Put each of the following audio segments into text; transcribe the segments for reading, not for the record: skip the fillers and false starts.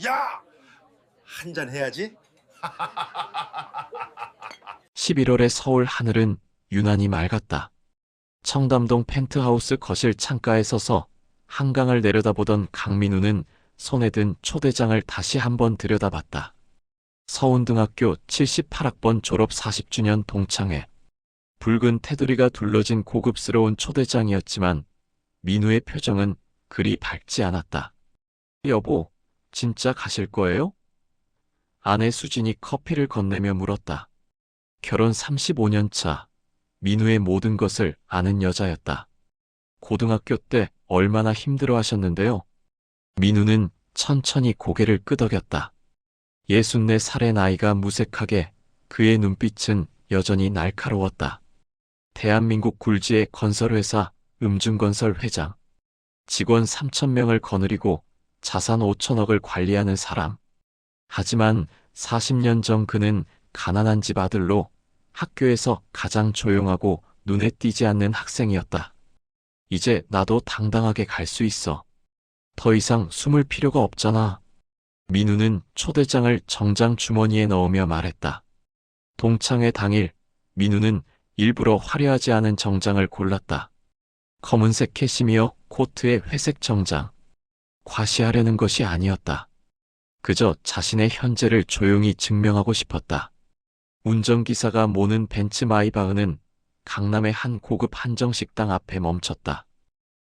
야! 한잔 해야지. 11월의 서울 하늘은 유난히 맑았다. 청담동 펜트하우스 거실 창가에 서서 한강을 내려다보던 강민우는 손에 든 초대장을 다시 한번 들여다봤다. 서운등학교 78학번 졸업 40주년 동창회. 붉은 테두리가 둘러진 고급스러운 초대장이었지만 민우의 표정은 그리 밝지 않았다. 여보, 진짜 가실 거예요? 아내 수진이 커피를 건네며 물었다. 결혼 35년 차, 민우의 모든 것을 아는 여자였다. 고등학교 때 얼마나 힘들어 하셨는데요. 민우는 천천히 고개를 끄덕였다. 64살의 나이가 무색하게 그의 눈빛은 여전히 날카로웠다. 대한민국 굴지의 건설회사 음중건설 회장. 직원 3,000명을 거느리고 자산 5천억을 관리하는 사람. 하지만 40년 전 그는 가난한 집 아들로 학교에서 가장 조용하고 눈에 띄지 않는 학생이었다. 이제 나도 당당하게 갈 수 있어. 더 이상 숨을 필요가 없잖아. 민우는 초대장을 정장 주머니에 넣으며 말했다. 동창회 당일 민우는 일부러 화려하지 않은 정장을 골랐다. 검은색 캐시미어 코트에 회색 정장. 과시하려는 것이 아니었다. 그저 자신의 현재를 조용히 증명하고 싶었다. 운전기사가 모는 벤츠 마이바흐는 강남의 한 고급 한정식당 앞에 멈췄다.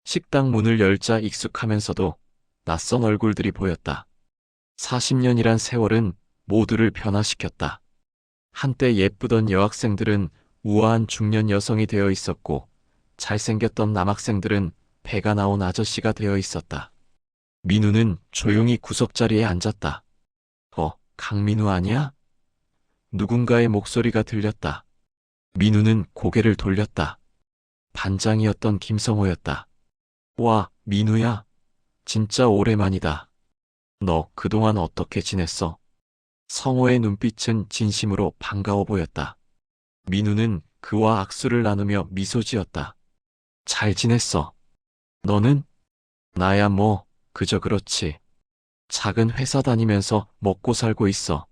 식당 문을 열자 익숙하면서도 낯선 얼굴들이 보였다. 40년이란 세월은 모두를 변화시켰다. 한때 예쁘던 여학생들은 우아한 중년 여성이 되어 있었고 잘생겼던 남학생들은 배가 나온 아저씨가 되어 있었다. 민우는 조용히 구석자리에 앉았다. 강민우 아니야? 누군가의 목소리가 들렸다. 민우는 고개를 돌렸다. 반장이었던 김성호였다. 와, 민우야. 진짜 오랜만이다. 너 그동안 어떻게 지냈어? 성호의 눈빛은 진심으로 반가워 보였다. 민우는 그와 악수를 나누며 미소 지었다. 잘 지냈어. 너는? 나야 뭐, 그저 그렇지. 작은 회사 다니면서 먹고 살고 있어.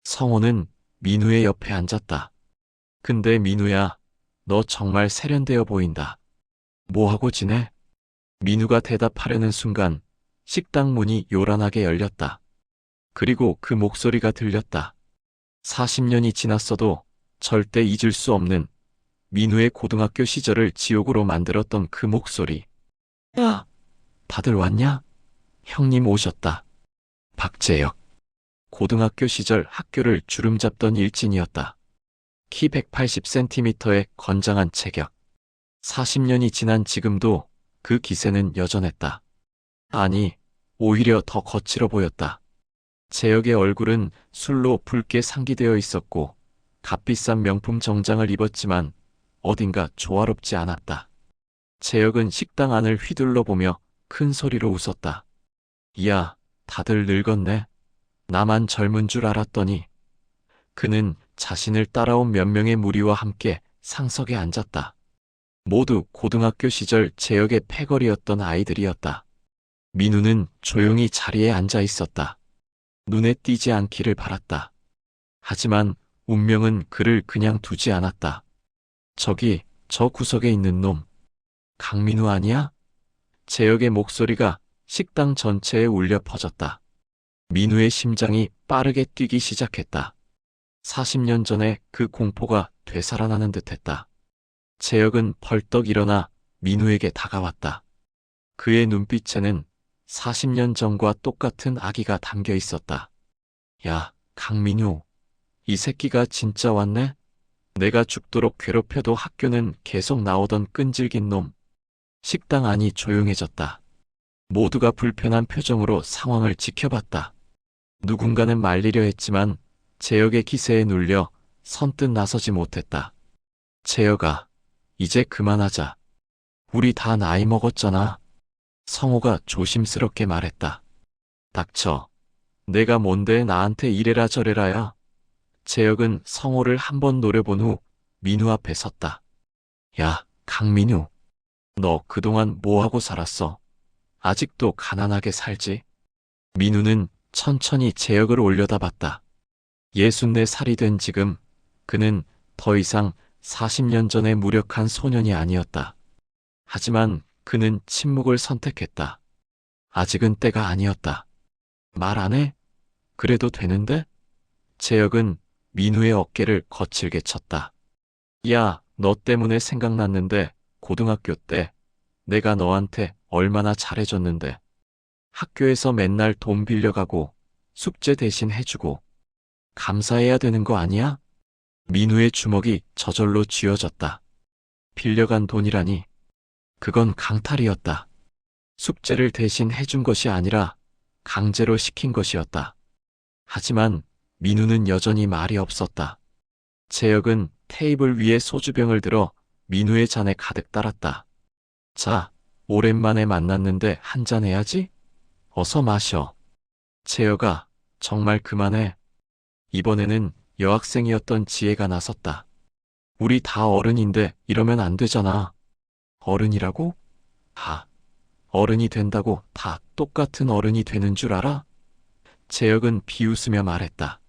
성호는 민우의 옆에 앉았다. 근데 민우야, 너 정말 세련되어 보인다. 뭐하고 지내? 민우가 대답하려는 순간 식당 문이 요란하게 열렸다. 그리고 그 목소리가 들렸다. 40년이 지났어도 절대 잊을 수 없는 민우의 고등학교 시절을 지옥으로 만들었던 그 목소리. 야, 다들 왔냐? 형님 오셨다. 박재혁. 고등학교 시절 학교를 주름잡던 일진이었다. 키 180cm의 건장한 체격. 40년이 지난 지금도 그 기세는 여전했다. 아니, 오히려 더 거칠어 보였다. 재혁의 얼굴은 술로 붉게 상기되어 있었고 값비싼 명품 정장을 입었지만 어딘가 조화롭지 않았다. 재혁은 식당 안을 휘둘러 보며 큰 소리로 웃었다. 야, 다들 늙었네. 나만 젊은 줄 알았더니. 그는 자신을 따라온 몇 명의 무리와 함께 상석에 앉았다. 모두 고등학교 시절 재혁의 패거리였던 아이들이었다. 민우는 조용히 자리에 앉아 있었다. 눈에 띄지 않기를 바랐다. 하지만 운명은 그를 그냥 두지 않았다. 저기, 저 구석에 있는 놈. 강민우 아니야? 재혁의 목소리가 식당 전체에 울려 퍼졌다. 민우의 심장이 빠르게 뛰기 시작했다. 40년 전에 그 공포가 되살아나는 듯했다. 재혁은 벌떡 일어나 민우에게 다가왔다. 그의 눈빛에는 40년 전과 똑같은 악의가 담겨 있었다. 야, 강민우. 이 새끼가 진짜 왔네? 내가 죽도록 괴롭혀도 학교는 계속 나오던 끈질긴 놈. 식당 안이 조용해졌다. 모두가 불편한 표정으로 상황을 지켜봤다. 누군가는 말리려 했지만 재혁의 기세에 눌려 선뜻 나서지 못했다. 재혁아, 이제 그만하자. 우리 다 나이 먹었잖아. 성호가 조심스럽게 말했다. 닥쳐. 내가 뭔데 나한테 이래라 저래라야. 재혁은 성호를 한번 노려본 후 민우 앞에 섰다. 야, 강민우. 너 그동안 뭐하고 살았어? 아직도 가난하게 살지? 민우는 천천히 제역을 올려다봤다. 64살이 된 지금 그는 더 이상 40년 전의 무력한 소년이 아니었다. 하지만 그는 침묵을 선택했다. 아직은 때가 아니었다. 말 안 해? 그래도 되는데? 제역은 민우의 어깨를 거칠게 쳤다. 야, 너 때문에 생각났는데 고등학교 때 내가 너한테 얼마나 잘해줬는데. 학교에서 맨날 돈 빌려가고 숙제 대신 해주고 감사해야 되는 거 아니야? 민우의 주먹이 저절로 쥐어졌다. 빌려간 돈이라니. 그건 강탈이었다. 숙제를 대신 해준 것이 아니라 강제로 시킨 것이었다. 하지만 민우는 여전히 말이 없었다. 재혁은 테이블 위에 소주병을 들어 민우의 잔에 가득 따랐다. 자, 오랜만에 만났는데 한잔 해야지? 어서 마셔. 재혁아, 정말 그만해. 이번에는 여학생이었던 지혜가 나섰다. 우리 다 어른인데 이러면 안 되잖아. 어른이라고? 어른이 된다고 다 똑같은 어른이 되는 줄 알아? 재혁은 비웃으며 말했다.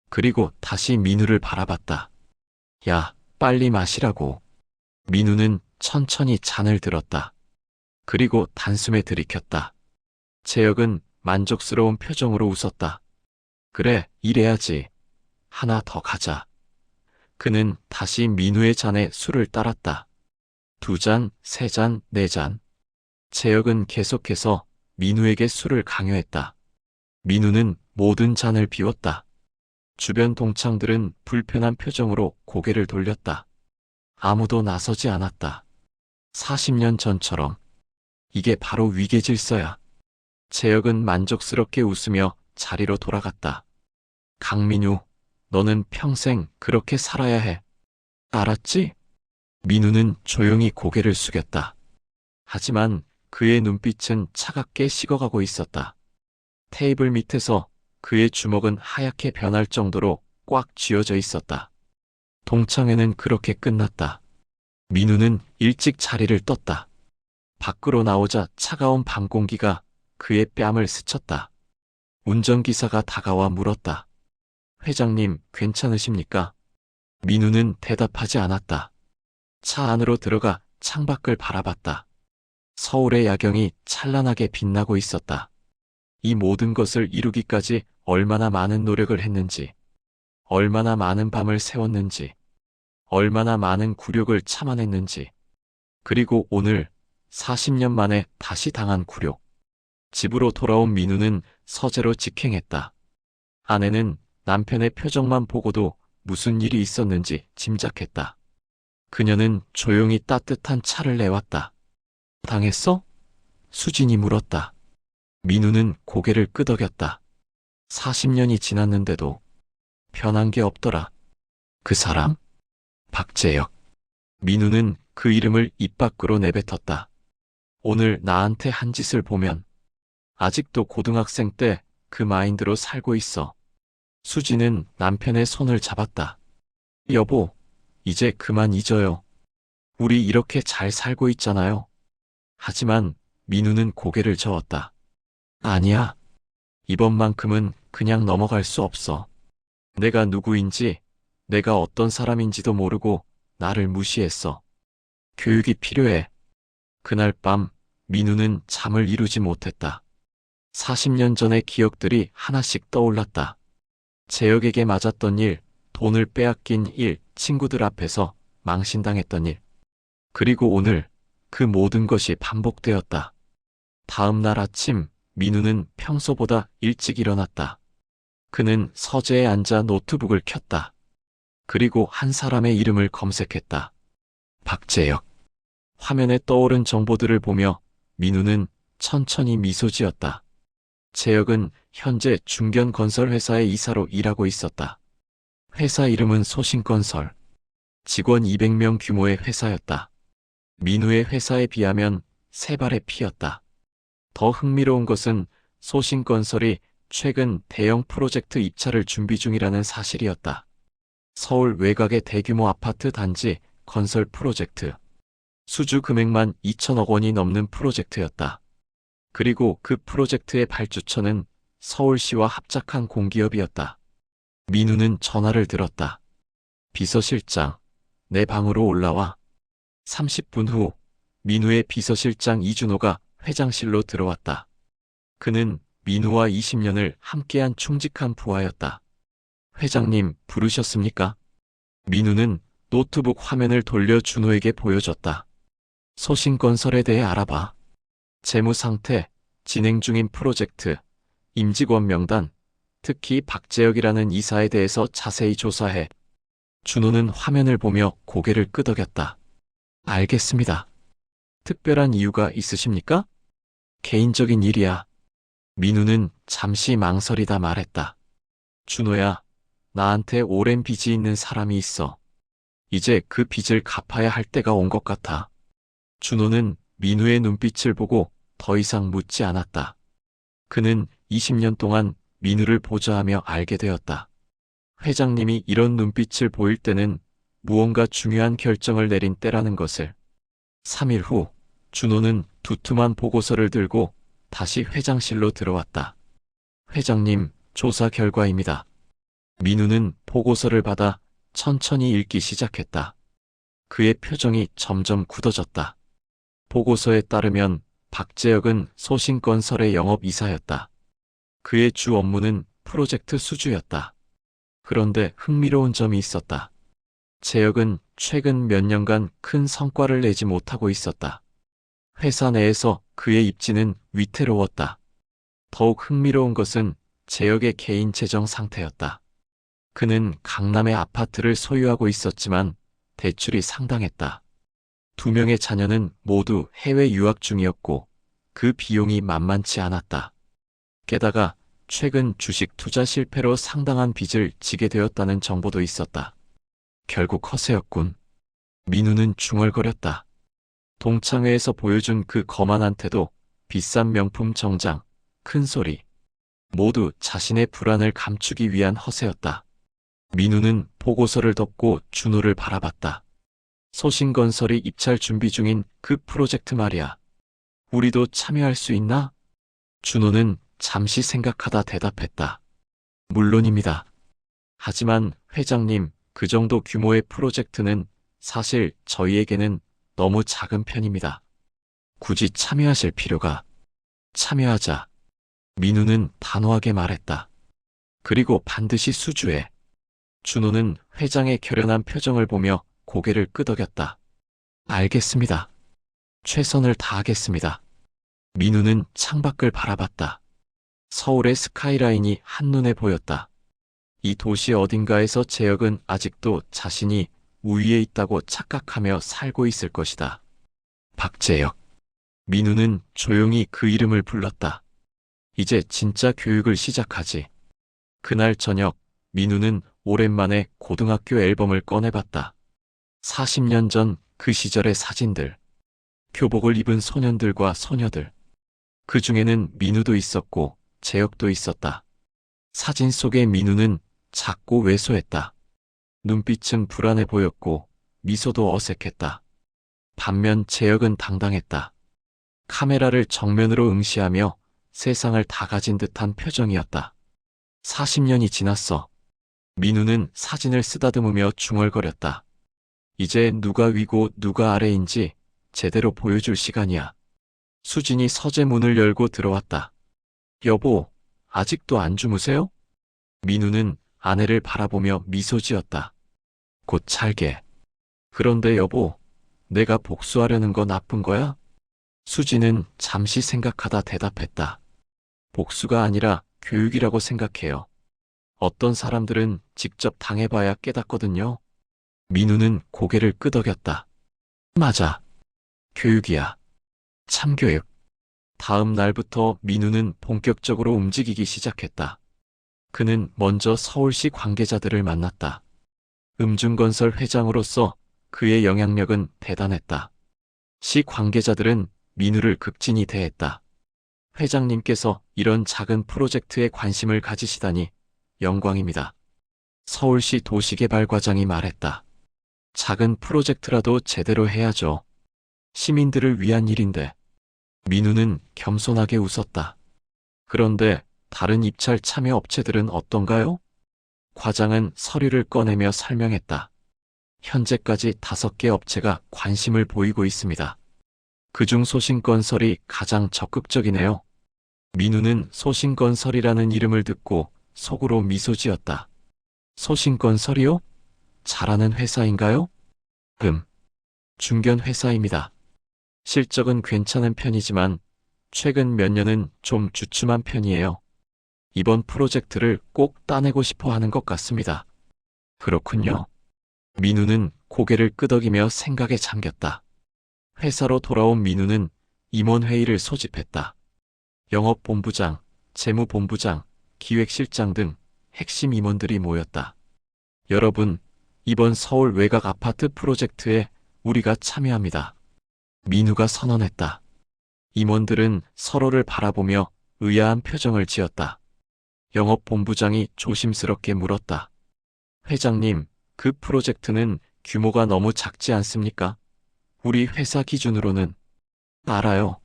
그리고 다시 민우를 바라봤다. 야, 빨리 마시라고. 민우는 천천히 잔을 들었다. 그리고 단숨에 들이켰다. 재혁은 만족스러운 표정으로 웃었다. 그래, 이래야지. 하나 더 가자. 그는 다시 민우의 잔에 술을 따랐다. 2잔, 3잔, 4잔. 재혁은 계속해서 민우에게 술을 강요했다. 민우는 모든 잔을 비웠다. 주변 동창들은 불편한 표정으로 고개를 돌렸다. 아무도 나서지 않았다. 40년 전처럼. 이게 바로 위계질서야. 재혁은 만족스럽게 웃으며 자리로 돌아갔다. 강민우, 너는 평생 그렇게 살아야 해. 알았지? 민우는 조용히 고개를 숙였다. 하지만 그의 눈빛은 차갑게 식어가고 있었다. 테이블 밑에서 그의 주먹은 하얗게 변할 정도로 꽉 쥐어져 있었다. 동창회는 그렇게 끝났다. 민우는 일찍 자리를 떴다. 밖으로 나오자 차가운 밤 공기가 그의 뺨을 스쳤다. 운전기사가 다가와 물었다. 회장님, 괜찮으십니까? 민우는 대답하지 않았다. 차 안으로 들어가 창밖을 바라봤다. 서울의 야경이 찬란하게 빛나고 있었다. 이 모든 것을 이루기까지 얼마나 많은 노력을 했는지, 얼마나 많은 밤을 새웠는지, 얼마나 많은 굴욕을 참아냈는지, 그리고 오늘 40년 만에 다시 당한 굴욕. 집으로 돌아온 민우는 서재로 직행했다. 아내는 남편의 표정만 보고도 무슨 일이 있었는지 짐작했다. 그녀는 조용히 따뜻한 차를 내왔다. 당했어? 수진이 물었다. 민우는 고개를 끄덕였다. 40년이 지났는데도 변한 게 없더라. 그 사람? 박재혁. 민우는 그 이름을 입 밖으로 내뱉었다. 오늘 나한테 한 짓을 보면 아직도 고등학생 때 그 마인드로 살고 있어. 수지는 남편의 손을 잡았다. 여보, 이제 그만 잊어요. 우리 이렇게 잘 살고 있잖아요. 하지만 민우는 고개를 저었다. 아니야. 이번만큼은 그냥 넘어갈 수 없어. 내가 누구인지, 내가 어떤 사람인지도 모르고 나를 무시했어. 교육이 필요해. 그날 밤 민우는 잠을 이루지 못했다. 40년 전의 기억들이 하나씩 떠올랐다. 재혁에게 맞았던 일, 돈을 빼앗긴 일, 친구들 앞에서 망신당했던 일. 그리고 오늘 그 모든 것이 반복되었다. 다음 날 아침 민우는 평소보다 일찍 일어났다. 그는 서재에 앉아 노트북을 켰다. 그리고 한 사람의 이름을 검색했다. 박재혁. 화면에 떠오른 정보들을 보며 민우는 천천히 미소 지었다. 재혁은 현재 중견건설회사의 이사로 일하고 있었다. 회사 이름은 소신건설. 직원 200명 규모의 회사였다. 민우의 회사에 비하면 세 발의 피였다. 더 흥미로운 것은 소신건설이 최근 대형 프로젝트 입찰을 준비 중이라는 사실이었다. 서울 외곽의 대규모 아파트 단지 건설 프로젝트. 수주 금액만 2천억 원이 넘는 프로젝트였다. 그리고 그 프로젝트의 발주처는 서울시와 합작한 공기업이었다. 민우는 전화를 들었다. 비서실장, 내 방으로 올라와. 30분 후 민우의 비서실장 이준호가 회장실로 들어왔다. 그는 민우와 20년을 함께한 충직한 부하였다. 회장님, 부르셨습니까? 민우는 노트북 화면을 돌려 준호에게 보여줬다. 소신건설에 대해 알아봐. 재무 상태, 진행 중인 프로젝트, 임직원 명단, 특히 박재혁이라는 이사에 대해서 자세히 조사해. 준호는 화면을 보며 고개를 끄덕였다. 알겠습니다. 특별한 이유가 있으십니까? 개인적인 일이야. 민우는 잠시 망설이다 말했다. 준호야, 나한테 오랜 빚이 있는 사람이 있어. 이제 그 빚을 갚아야 할 때가 온 것 같아. 준호는 민우의 눈빛을 보고 더 이상 묻지 않았다. 그는 20년 동안 민우를 보좌하며 알게 되었다. 회장님이 이런 눈빛을 보일 때는 무언가 중요한 결정을 내린 때라는 것을. 3일 후 준호는 두툼한 보고서를 들고 다시 회장실로 들어왔다. 회장님, 조사 결과입니다. 민우는 보고서를 받아 천천히 읽기 시작했다. 그의 표정이 점점 굳어졌다. 보고서에 따르면 박재혁은 소신건설의 영업이사였다. 그의 주 업무는 프로젝트 수주였다. 그런데 흥미로운 점이 있었다. 재혁은 최근 몇 년간 큰 성과를 내지 못하고 있었다. 회사 내에서 그의 입지는 위태로웠다. 더욱 흥미로운 것은 재혁의 개인 재정 상태였다. 그는 강남의 아파트를 소유하고 있었지만 대출이 상당했다. 2명의 자녀는 모두 해외 유학 중이었고 그 비용이 만만치 않았다. 게다가 최근 주식 투자 실패로 상당한 빚을 지게 되었다는 정보도 있었다. 결국 허세였군. 민우는 중얼거렸다. 동창회에서 보여준 그 거만한 태도, 비싼 명품 정장, 큰 소리. 모두 자신의 불안을 감추기 위한 허세였다. 민우는 보고서를 덮고 준호를 바라봤다. 소신건설이 입찰 준비 중인 그 프로젝트 말이야. 우리도 참여할 수 있나? 준호는 잠시 생각하다 대답했다. 물론입니다. 하지만 회장님, 그 정도 규모의 프로젝트는 사실 저희에게는 너무 작은 편입니다. 굳이 참여하실 필요가. 참여하자. 민우는 단호하게 말했다. 그리고 반드시 수주해. 준호는 회장의 결연한 표정을 보며 고개를 끄덕였다. 알겠습니다. 최선을 다하겠습니다. 민우는 창밖을 바라봤다. 서울의 스카이라인이 한눈에 보였다. 이 도시 어딘가에서 재혁은 아직도 자신이 우위에 있다고 착각하며 살고 있을 것이다. 박재혁. 민우는 조용히 그 이름을 불렀다. 이제 진짜 교육을 시작하지. 그날 저녁, 민우는 오랜만에 고등학교 앨범을 꺼내봤다. 40년 전 그 시절의 사진들. 교복을 입은 소년들과 소녀들. 그 중에는 민우도 있었고 재혁도 있었다. 사진 속의 민우는 작고 왜소했다. 눈빛은 불안해 보였고 미소도 어색했다. 반면 재혁은 당당했다. 카메라를 정면으로 응시하며 세상을 다 가진 듯한 표정이었다. 40년이 지났어. 민우는 사진을 쓰다듬으며 중얼거렸다. 이제 누가 위고 누가 아래인지 제대로 보여줄 시간이야. 수진이 서재 문을 열고 들어왔다. 여보, 아직도 안 주무세요? 민우는 아내를 바라보며 미소 지었다. 곧 잘게. 그런데 여보, 내가 복수하려는 거 나쁜 거야? 수진은 잠시 생각하다 대답했다. 복수가 아니라 교육이라고 생각해요. 어떤 사람들은 직접 당해봐야 깨닫거든요. 민우는 고개를 끄덕였다. 맞아. 교육이야. 참교육. 다음 날부터 민우는 본격적으로 움직이기 시작했다. 그는 먼저 서울시 관계자들을 만났다. 음중건설 회장으로서 그의 영향력은 대단했다. 시 관계자들은 민우를 극진히 대했다. 회장님께서 이런 작은 프로젝트에 관심을 가지시다니 영광입니다. 서울시 도시개발과장이 말했다. 작은 프로젝트라도 제대로 해야죠. 시민들을 위한 일인데. 민우는 겸손하게 웃었다. 그런데 다른 입찰 참여 업체들은 어떤가요? 과장은 서류를 꺼내며 설명했다. 현재까지 5개 업체가 관심을 보이고 있습니다. 그중 소신건설이 가장 적극적이네요. 민우는 소신건설이라는 이름을 듣고 속으로 미소 지었다. 소신건설이요? 잘하는 회사인가요? 중견 회사입니다. 실적은 괜찮은 편이지만 최근 몇 년은 좀 주춤한 편이에요. 이번 프로젝트를 꼭 따내고 싶어 하는 것 같습니다. 그렇군요. 민우는 고개를 끄덕이며 생각에 잠겼다. 회사로 돌아온 민우는 임원회의를 소집했다. 영업본부장, 재무본부장, 기획실장 등 핵심 임원들이 모였다. 여러분, 이번 서울 외곽 아파트 프로젝트에 우리가 참여합니다. 민우가 선언했다. 임원들은 서로를 바라보며 의아한 표정을 지었다. 영업본부장이 조심스럽게 물었다. 회장님, 그 프로젝트는 규모가 너무 작지 않습니까? 우리 회사 기준으로는. 알아요.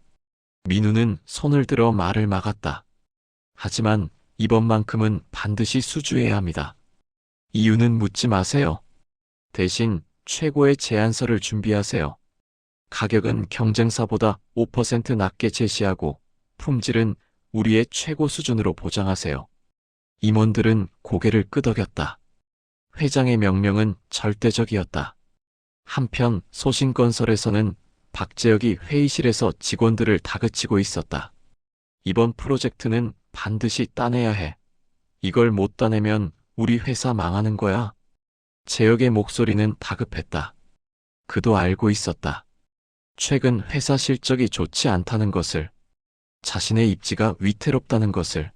민우는 손을 들어 말을 막았다. 하지만 이번만큼은 반드시 수주해야 합니다. 이유는 묻지 마세요. 대신 최고의 제안서를 준비하세요. 가격은 경쟁사보다 5% 낮게 제시하고 품질은 우리의 최고 수준으로 보장하세요. 임원들은 고개를 끄덕였다. 회장의 명령은 절대적이었다. 한편 소신건설에서는 박재혁이 회의실에서 직원들을 다그치고 있었다. 이번 프로젝트는 반드시 따내야 해. 이걸 못 따내면 우리 회사 망하는 거야. 재혁의 목소리는 다급했다. 그도 알고 있었다. 최근 회사 실적이 좋지 않다는 것을, 자신의 입지가 위태롭다는 것을,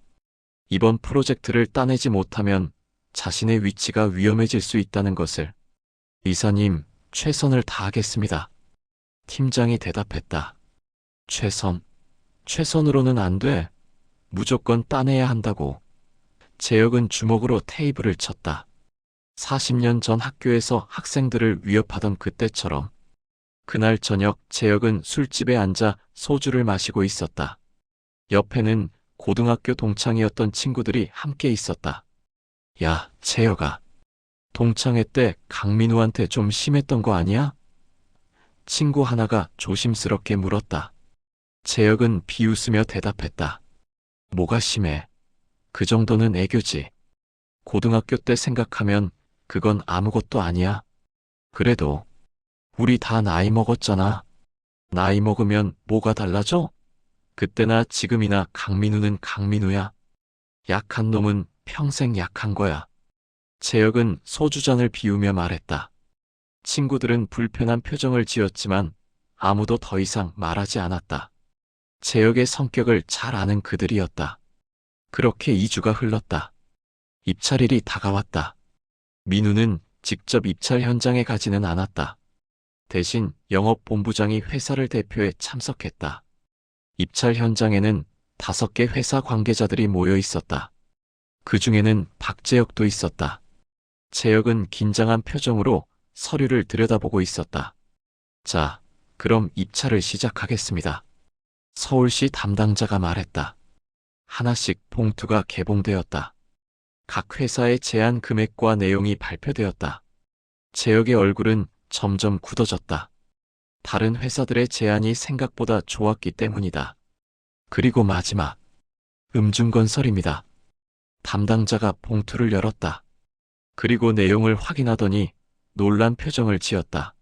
이번 프로젝트를 따내지 못하면 자신의 위치가 위험해질 수 있다는 것을. 이사님, 최선을 다하겠습니다. 팀장이 대답했다. 최선으로는 안 돼. 무조건 따내야 한다고. 재혁은 주먹으로 테이블을 쳤다. 40년 전 학교에서 학생들을 위협하던 그때처럼. 그날 저녁 재혁은 술집에 앉아 소주를 마시고 있었다. 옆에는 고등학교 동창이었던 친구들이 함께 있었다. 야, 재혁아. 동창회 때 강민우한테 좀 심했던 거 아니야? 친구 하나가 조심스럽게 물었다. 재혁은 비웃으며 대답했다. 뭐가 심해? 그 정도는 애교지. 고등학교 때 생각하면 그건 아무것도 아니야. 그래도 우리 다 나이 먹었잖아. 나이 먹으면 뭐가 달라져? 그때나 지금이나 강민우는 강민우야. 약한 놈은 평생 약한 거야. 재혁은 소주잔을 비우며 말했다. 친구들은 불편한 표정을 지었지만 아무도 더 이상 말하지 않았다. 재혁의 성격을 잘 아는 그들이었다. 그렇게 2주가 흘렀다. 입찰일이 다가왔다. 민우는 직접 입찰 현장에 가지는 않았다. 대신 영업본부장이 회사를 대표해 참석했다. 입찰 현장에는 5개 회사 관계자들이 모여 있었다. 그 중에는 박재혁도 있었다. 재혁은 긴장한 표정으로 서류를 들여다보고 있었다. 자, 그럼 입찰을 시작하겠습니다. 서울시 담당자가 말했다. 하나씩 봉투가 개봉되었다. 각 회사의 제안 금액과 내용이 발표되었다. 재혁의 얼굴은 점점 굳어졌다. 다른 회사들의 제안이 생각보다 좋았기 때문이다. 그리고 마지막, 음중건설입니다. 담당자가 봉투를 열었다. 그리고 내용을 확인하더니 놀란 표정을 지었다.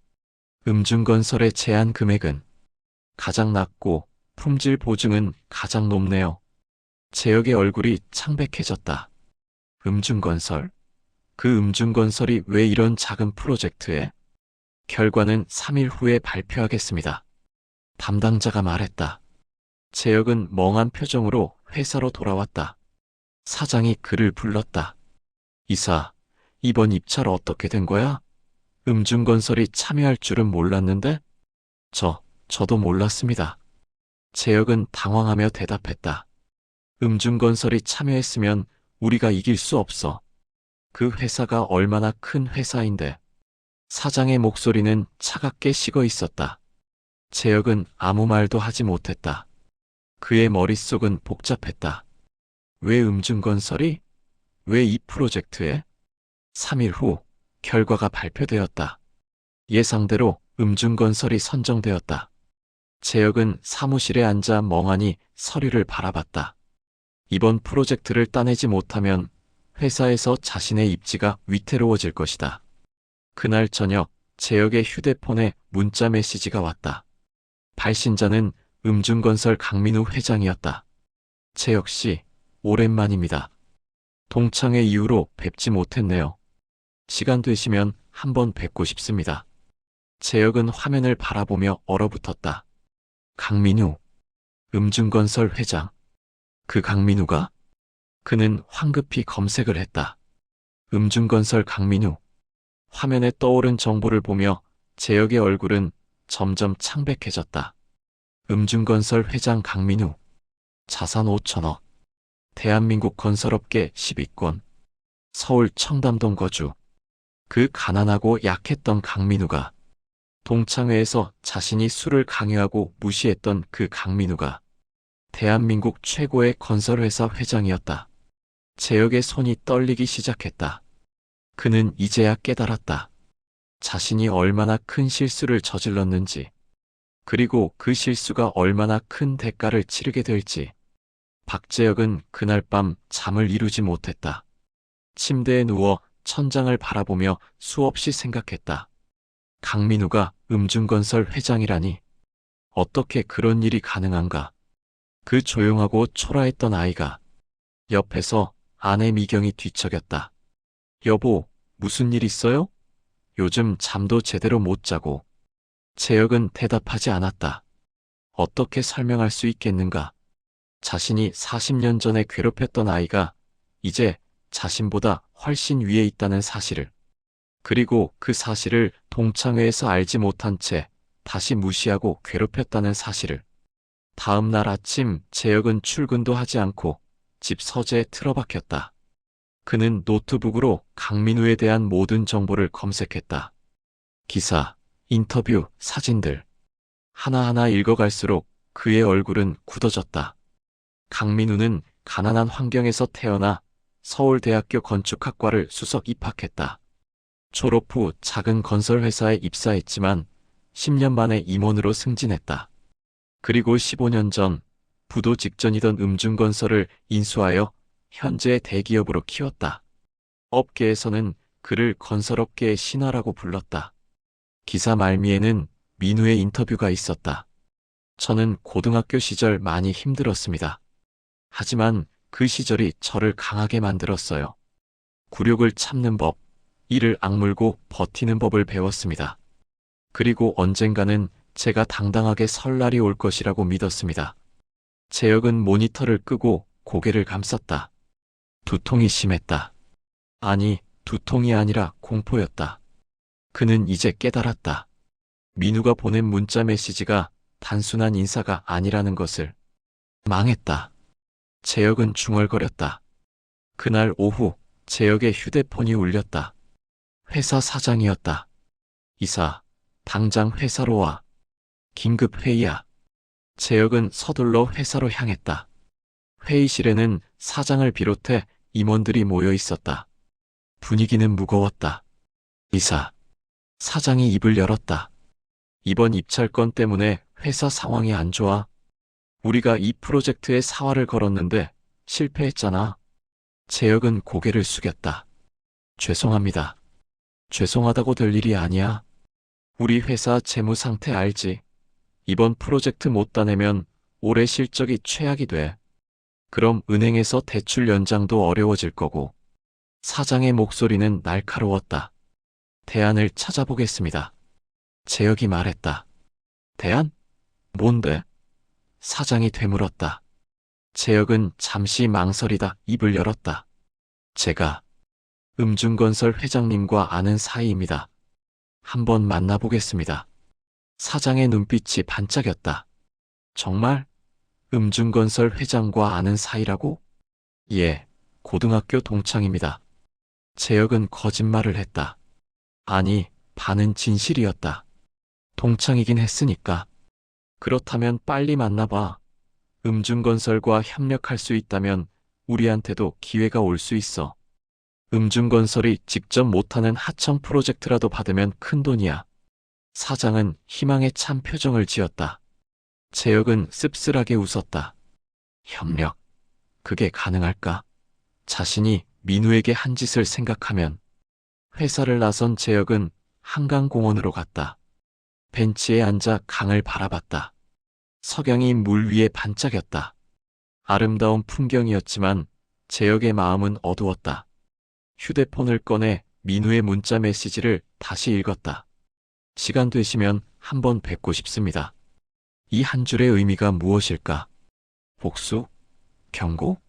음중건설의 제안 금액은 가장 낮고 품질 보증은 가장 높네요. 재혁의 얼굴이 창백해졌다. 음중건설? 그 음중건설이 왜 이런 작은 프로젝트에? 결과는 3일 후에 발표하겠습니다. 담당자가 말했다. 재혁은 멍한 표정으로 회사로 돌아왔다. 사장이 그를 불렀다. 이사, 이번 입찰 어떻게 된 거야? 음중건설이 참여할 줄은 몰랐는데? 저도 몰랐습니다. 재혁은 당황하며 대답했다. 음중건설이 참여했으면 우리가 이길 수 없어. 그 회사가 얼마나 큰 회사인데. 사장의 목소리는 차갑게 식어 있었다. 재혁은 아무 말도 하지 못했다. 그의 머릿속은 복잡했다. 왜 음중건설이? 왜 이 프로젝트에? 3일 후 결과가 발표되었다. 예상대로 음중건설이 선정되었다. 재혁은 사무실에 앉아 멍하니 서류를 바라봤다. 이번 프로젝트를 따내지 못하면 회사에서 자신의 입지가 위태로워질 것이다. 그날 저녁 재혁의 휴대폰에 문자 메시지가 왔다. 발신자는 음중건설 강민우 회장이었다. 재혁 씨, 오랜만입니다. 동창회 이후로 뵙지 못했네요. 시간 되시면 한번 뵙고 싶습니다. 재혁은 화면을 바라보며 얼어붙었다. 강민우, 음중건설 회장. 그 강민우가? 그는 황급히 검색을 했다. 음중건설 강민우. 화면에 떠오른 정보를 보며 재혁의 얼굴은 점점 창백해졌다. 음중건설 회장 강민우. 자산 5천억. 대한민국 건설업계 10위권. 서울 청담동 거주. 그 가난하고 약했던 강민우가, 동창회에서 자신이 술을 강요하고 무시했던 그 강민우가 대한민국 최고의 건설회사 회장이었다. 재혁의 손이 떨리기 시작했다. 그는 이제야 깨달았다. 자신이 얼마나 큰 실수를 저질렀는지, 그리고 그 실수가 얼마나 큰 대가를 치르게 될지. 박재혁은 그날 밤 잠을 이루지 못했다. 침대에 누워 천장을 바라보며 수없이 생각했다. 강민우가 음중건설 회장이라니, 어떻게 그런 일이 가능한가? 그 조용하고 초라했던 아이가 옆에서 아내 미경이 뒤척였다. 여보, 무슨 일 있어요? 요즘 잠도 제대로 못 자고. 재혁은 대답하지 않았다. 어떻게 설명할 수 있겠는가? 자신이 40년 전에 괴롭혔던 아이가 이제 자신보다 훨씬 위에 있다는 사실을, 그리고 그 사실을 동창회에서 알지 못한 채 다시 무시하고 괴롭혔다는 사실을. 다음 날 아침 재혁은 출근도 하지 않고 집 서재에 틀어박혔다. 그는 노트북으로 강민우에 대한 모든 정보를 검색했다. 기사, 인터뷰, 사진들. 하나하나 읽어갈수록 그의 얼굴은 굳어졌다. 강민우는 가난한 환경에서 태어나 서울대학교 건축학과를 수석 입학했다. 졸업 후 작은 건설회사에 입사했지만 10년 만에 임원으로 승진했다. 그리고 15년 전 부도 직전이던 음중건설을 인수하여 현재의 대기업으로 키웠다. 업계에서는 그를 건설업계의 신화라고 불렀다. 기사 말미에는 민우의 인터뷰가 있었다. 저는 고등학교 시절 많이 힘들었습니다. 하지만 그 시절이 저를 강하게 만들었어요. 굴욕을 참는 법, 이를 악물고 버티는 법을 배웠습니다. 그리고 언젠가는 제가 당당하게 설 날이 올 것이라고 믿었습니다. 재혁은 모니터를 끄고 고개를 감쌌다. 두통이 심했다. 아니, 두통이 아니라 공포였다. 그는 이제 깨달았다. 민우가 보낸 문자 메시지가 단순한 인사가 아니라는 것을. 망했다. 재혁은 중얼거렸다. 그날 오후 재혁의 휴대폰이 울렸다. 회사 사장이었다. 이사, 당장 회사로 와. 긴급 회의야. 재혁은 서둘러 회사로 향했다. 회의실에는 사장을 비롯해 임원들이 모여 있었다. 분위기는 무거웠다. 이사. 사장이 입을 열었다. 이번 입찰권 때문에 회사 상황이 안 좋아. 우리가 이 프로젝트에 사활을 걸었는데 실패했잖아. 재혁은 고개를 숙였다. 죄송합니다. 죄송하다고 될 일이 아니야. 우리 회사 재무 상태 알지? 이번 프로젝트 못 따내면 올해 실적이 최악이 돼. 그럼 은행에서 대출 연장도 어려워질 거고. 사장의 목소리는 날카로웠다. 대안을 찾아보겠습니다. 재혁이 말했다. 대안? 뭔데? 사장이 되물었다. 재혁은 잠시 망설이다 입을 열었다. 제가 음중건설 회장님과 아는 사이입니다. 한번 만나보겠습니다. 사장의 눈빛이 반짝였다. 정말? 음중건설 회장과 아는 사이라고? 예, 고등학교 동창입니다. 재혁은 거짓말을 했다. 아니, 반은 진실이었다. 동창이긴 했으니까. 그렇다면 빨리 만나봐. 음중건설과 협력할 수 있다면 우리한테도 기회가 올 수 있어. 음중건설이 직접 못하는 하청 프로젝트라도 받으면 큰돈이야. 사장은 희망에 찬 표정을 지었다. 재혁은 씁쓸하게 웃었다. 협력, 그게 가능할까? 자신이 민우에게 한 짓을 생각하면. 회사를 나선 재혁은 한강공원으로 갔다. 벤치에 앉아 강을 바라봤다. 석양이 물 위에 반짝였다. 아름다운 풍경이었지만 재혁의 마음은 어두웠다. 휴대폰을 꺼내 민우의 문자 메시지를 다시 읽었다. 시간 되시면 한번 뵙고 싶습니다. 이 한 줄의 의미가 무엇일까? 복수? 경고?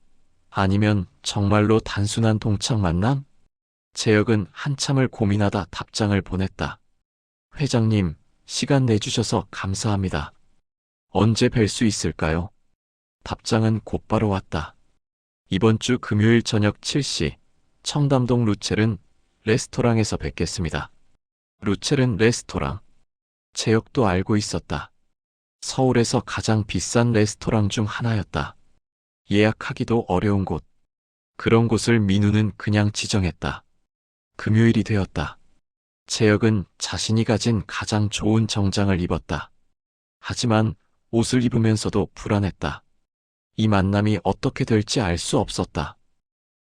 아니면 정말로 단순한 동창 만남? 재혁은 한참을 고민하다 답장을 보냈다. 회장님, 시간 내주셔서 감사합니다. 언제 뵐 수 있을까요? 답장은 곧바로 왔다. 이번 주 금요일 저녁 7시, 청담동 루첼은 레스토랑에서 뵙겠습니다. 루첼은 레스토랑. 재혁도 알고 있었다. 서울에서 가장 비싼 레스토랑 중 하나였다. 예약하기도 어려운 곳. 그런 곳을 민우는 그냥 지정했다. 금요일이 되었다. 재혁은 자신이 가진 가장 좋은 정장을 입었다. 하지만 옷을 입으면서도 불안했다. 이 만남이 어떻게 될지 알 수 없었다.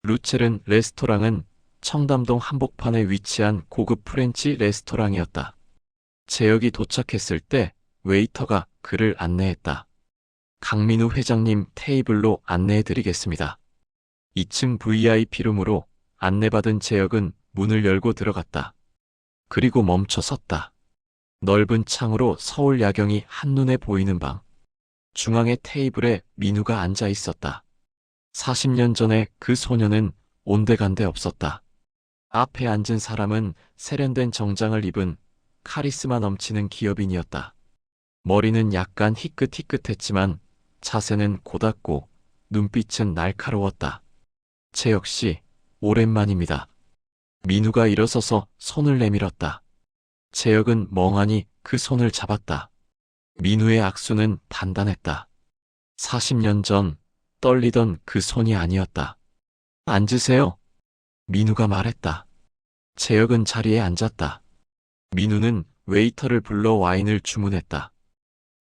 루첼은 레스토랑은 청담동 한복판에 위치한 고급 프렌치 레스토랑이었다. 재혁이 도착했을 때 웨이터가 그를 안내했다. 강민우 회장님 테이블로 안내해드리겠습니다. 2층 VIP룸으로 안내받은 재혁은 문을 열고 들어갔다. 그리고 멈춰 섰다. 넓은 창으로 서울 야경이 한눈에 보이는 방. 중앙의 테이블에 민우가 앉아 있었다. 40년 전에 그 소녀는 온데간데 없었다. 앞에 앉은 사람은 세련된 정장을 입은 카리스마 넘치는 기업인이었다. 머리는 약간 희끗희끗했지만 자세는 고닫고 눈빛은 날카로웠다. 재혁 씨, 오랜만입니다. 민우가 일어서서 손을 내밀었다. 재혁은 멍하니 그 손을 잡았다. 민우의 악수는 단단했다. 40년 전 떨리던 그 손이 아니었다. 앉으세요. 민우가 말했다. 재혁은 자리에 앉았다. 민우는 웨이터를 불러 와인을 주문했다.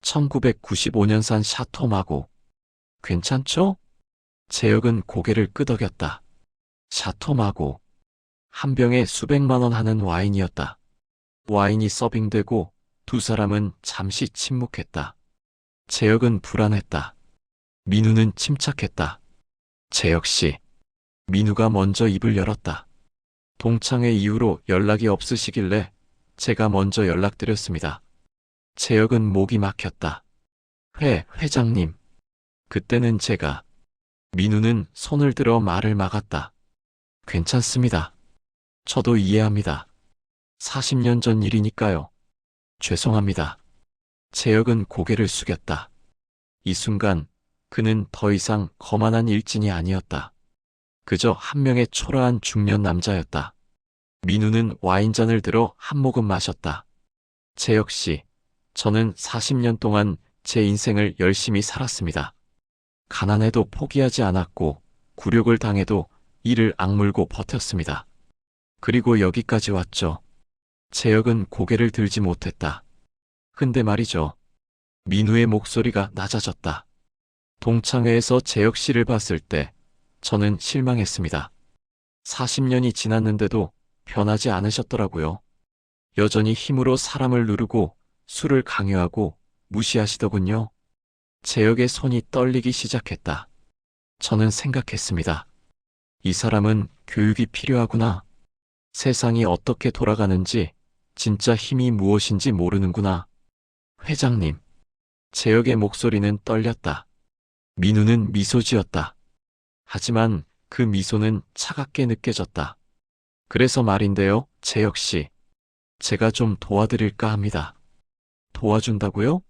1995년산 샤토 마고. 괜찮죠? 재혁은 고개를 끄덕였다. 샤토 마고. 한 병에 수백만 원 하는 와인이었다. 와인이 서빙되고 두 사람은 잠시 침묵했다. 재혁은 불안했다. 민우는 침착했다. 재혁 씨. 민우가 먼저 입을 열었다. 동창회 이후로 연락이 없으시길래 제가 먼저 연락드렸습니다. 재혁은 목이 막혔다. 회장님. 그때는 제가. 민우는 손을 들어 말을 막았다. 괜찮습니다. 저도 이해합니다. 40년 전 일이니까요. 죄송합니다. 재혁은 고개를 숙였다. 이 순간 그는 더 이상 거만한 일진이 아니었다. 그저 한 명의 초라한 중년 남자였다. 민우는 와인잔을 들어 한 모금 마셨다. 재혁 씨, 저는 40년 동안 제 인생을 열심히 살았습니다. 가난해도 포기하지 않았고 굴욕을 당해도 이를 악물고 버텼습니다. 그리고 여기까지 왔죠. 재혁은 고개를 들지 못했다. 근데 말이죠. 민우의 목소리가 낮아졌다. 동창회에서 재혁 씨를 봤을 때 저는 실망했습니다. 40년이 지났는데도 변하지 않으셨더라고요. 여전히 힘으로 사람을 누르고 술을 강요하고 무시하시더군요. 재혁의 손이 떨리기 시작했다. 저는 생각했습니다. 이 사람은 교육이 필요하구나. 세상이 어떻게 돌아가는지, 진짜 힘이 무엇인지 모르는구나. 회장님. 재혁의 목소리는 떨렸다. 민우는 미소 지었다. 하지만 그 미소는 차갑게 느껴졌다. 그래서 말인데요, 재혁 씨. 제가 좀 도와드릴까 합니다. 도와준다고요?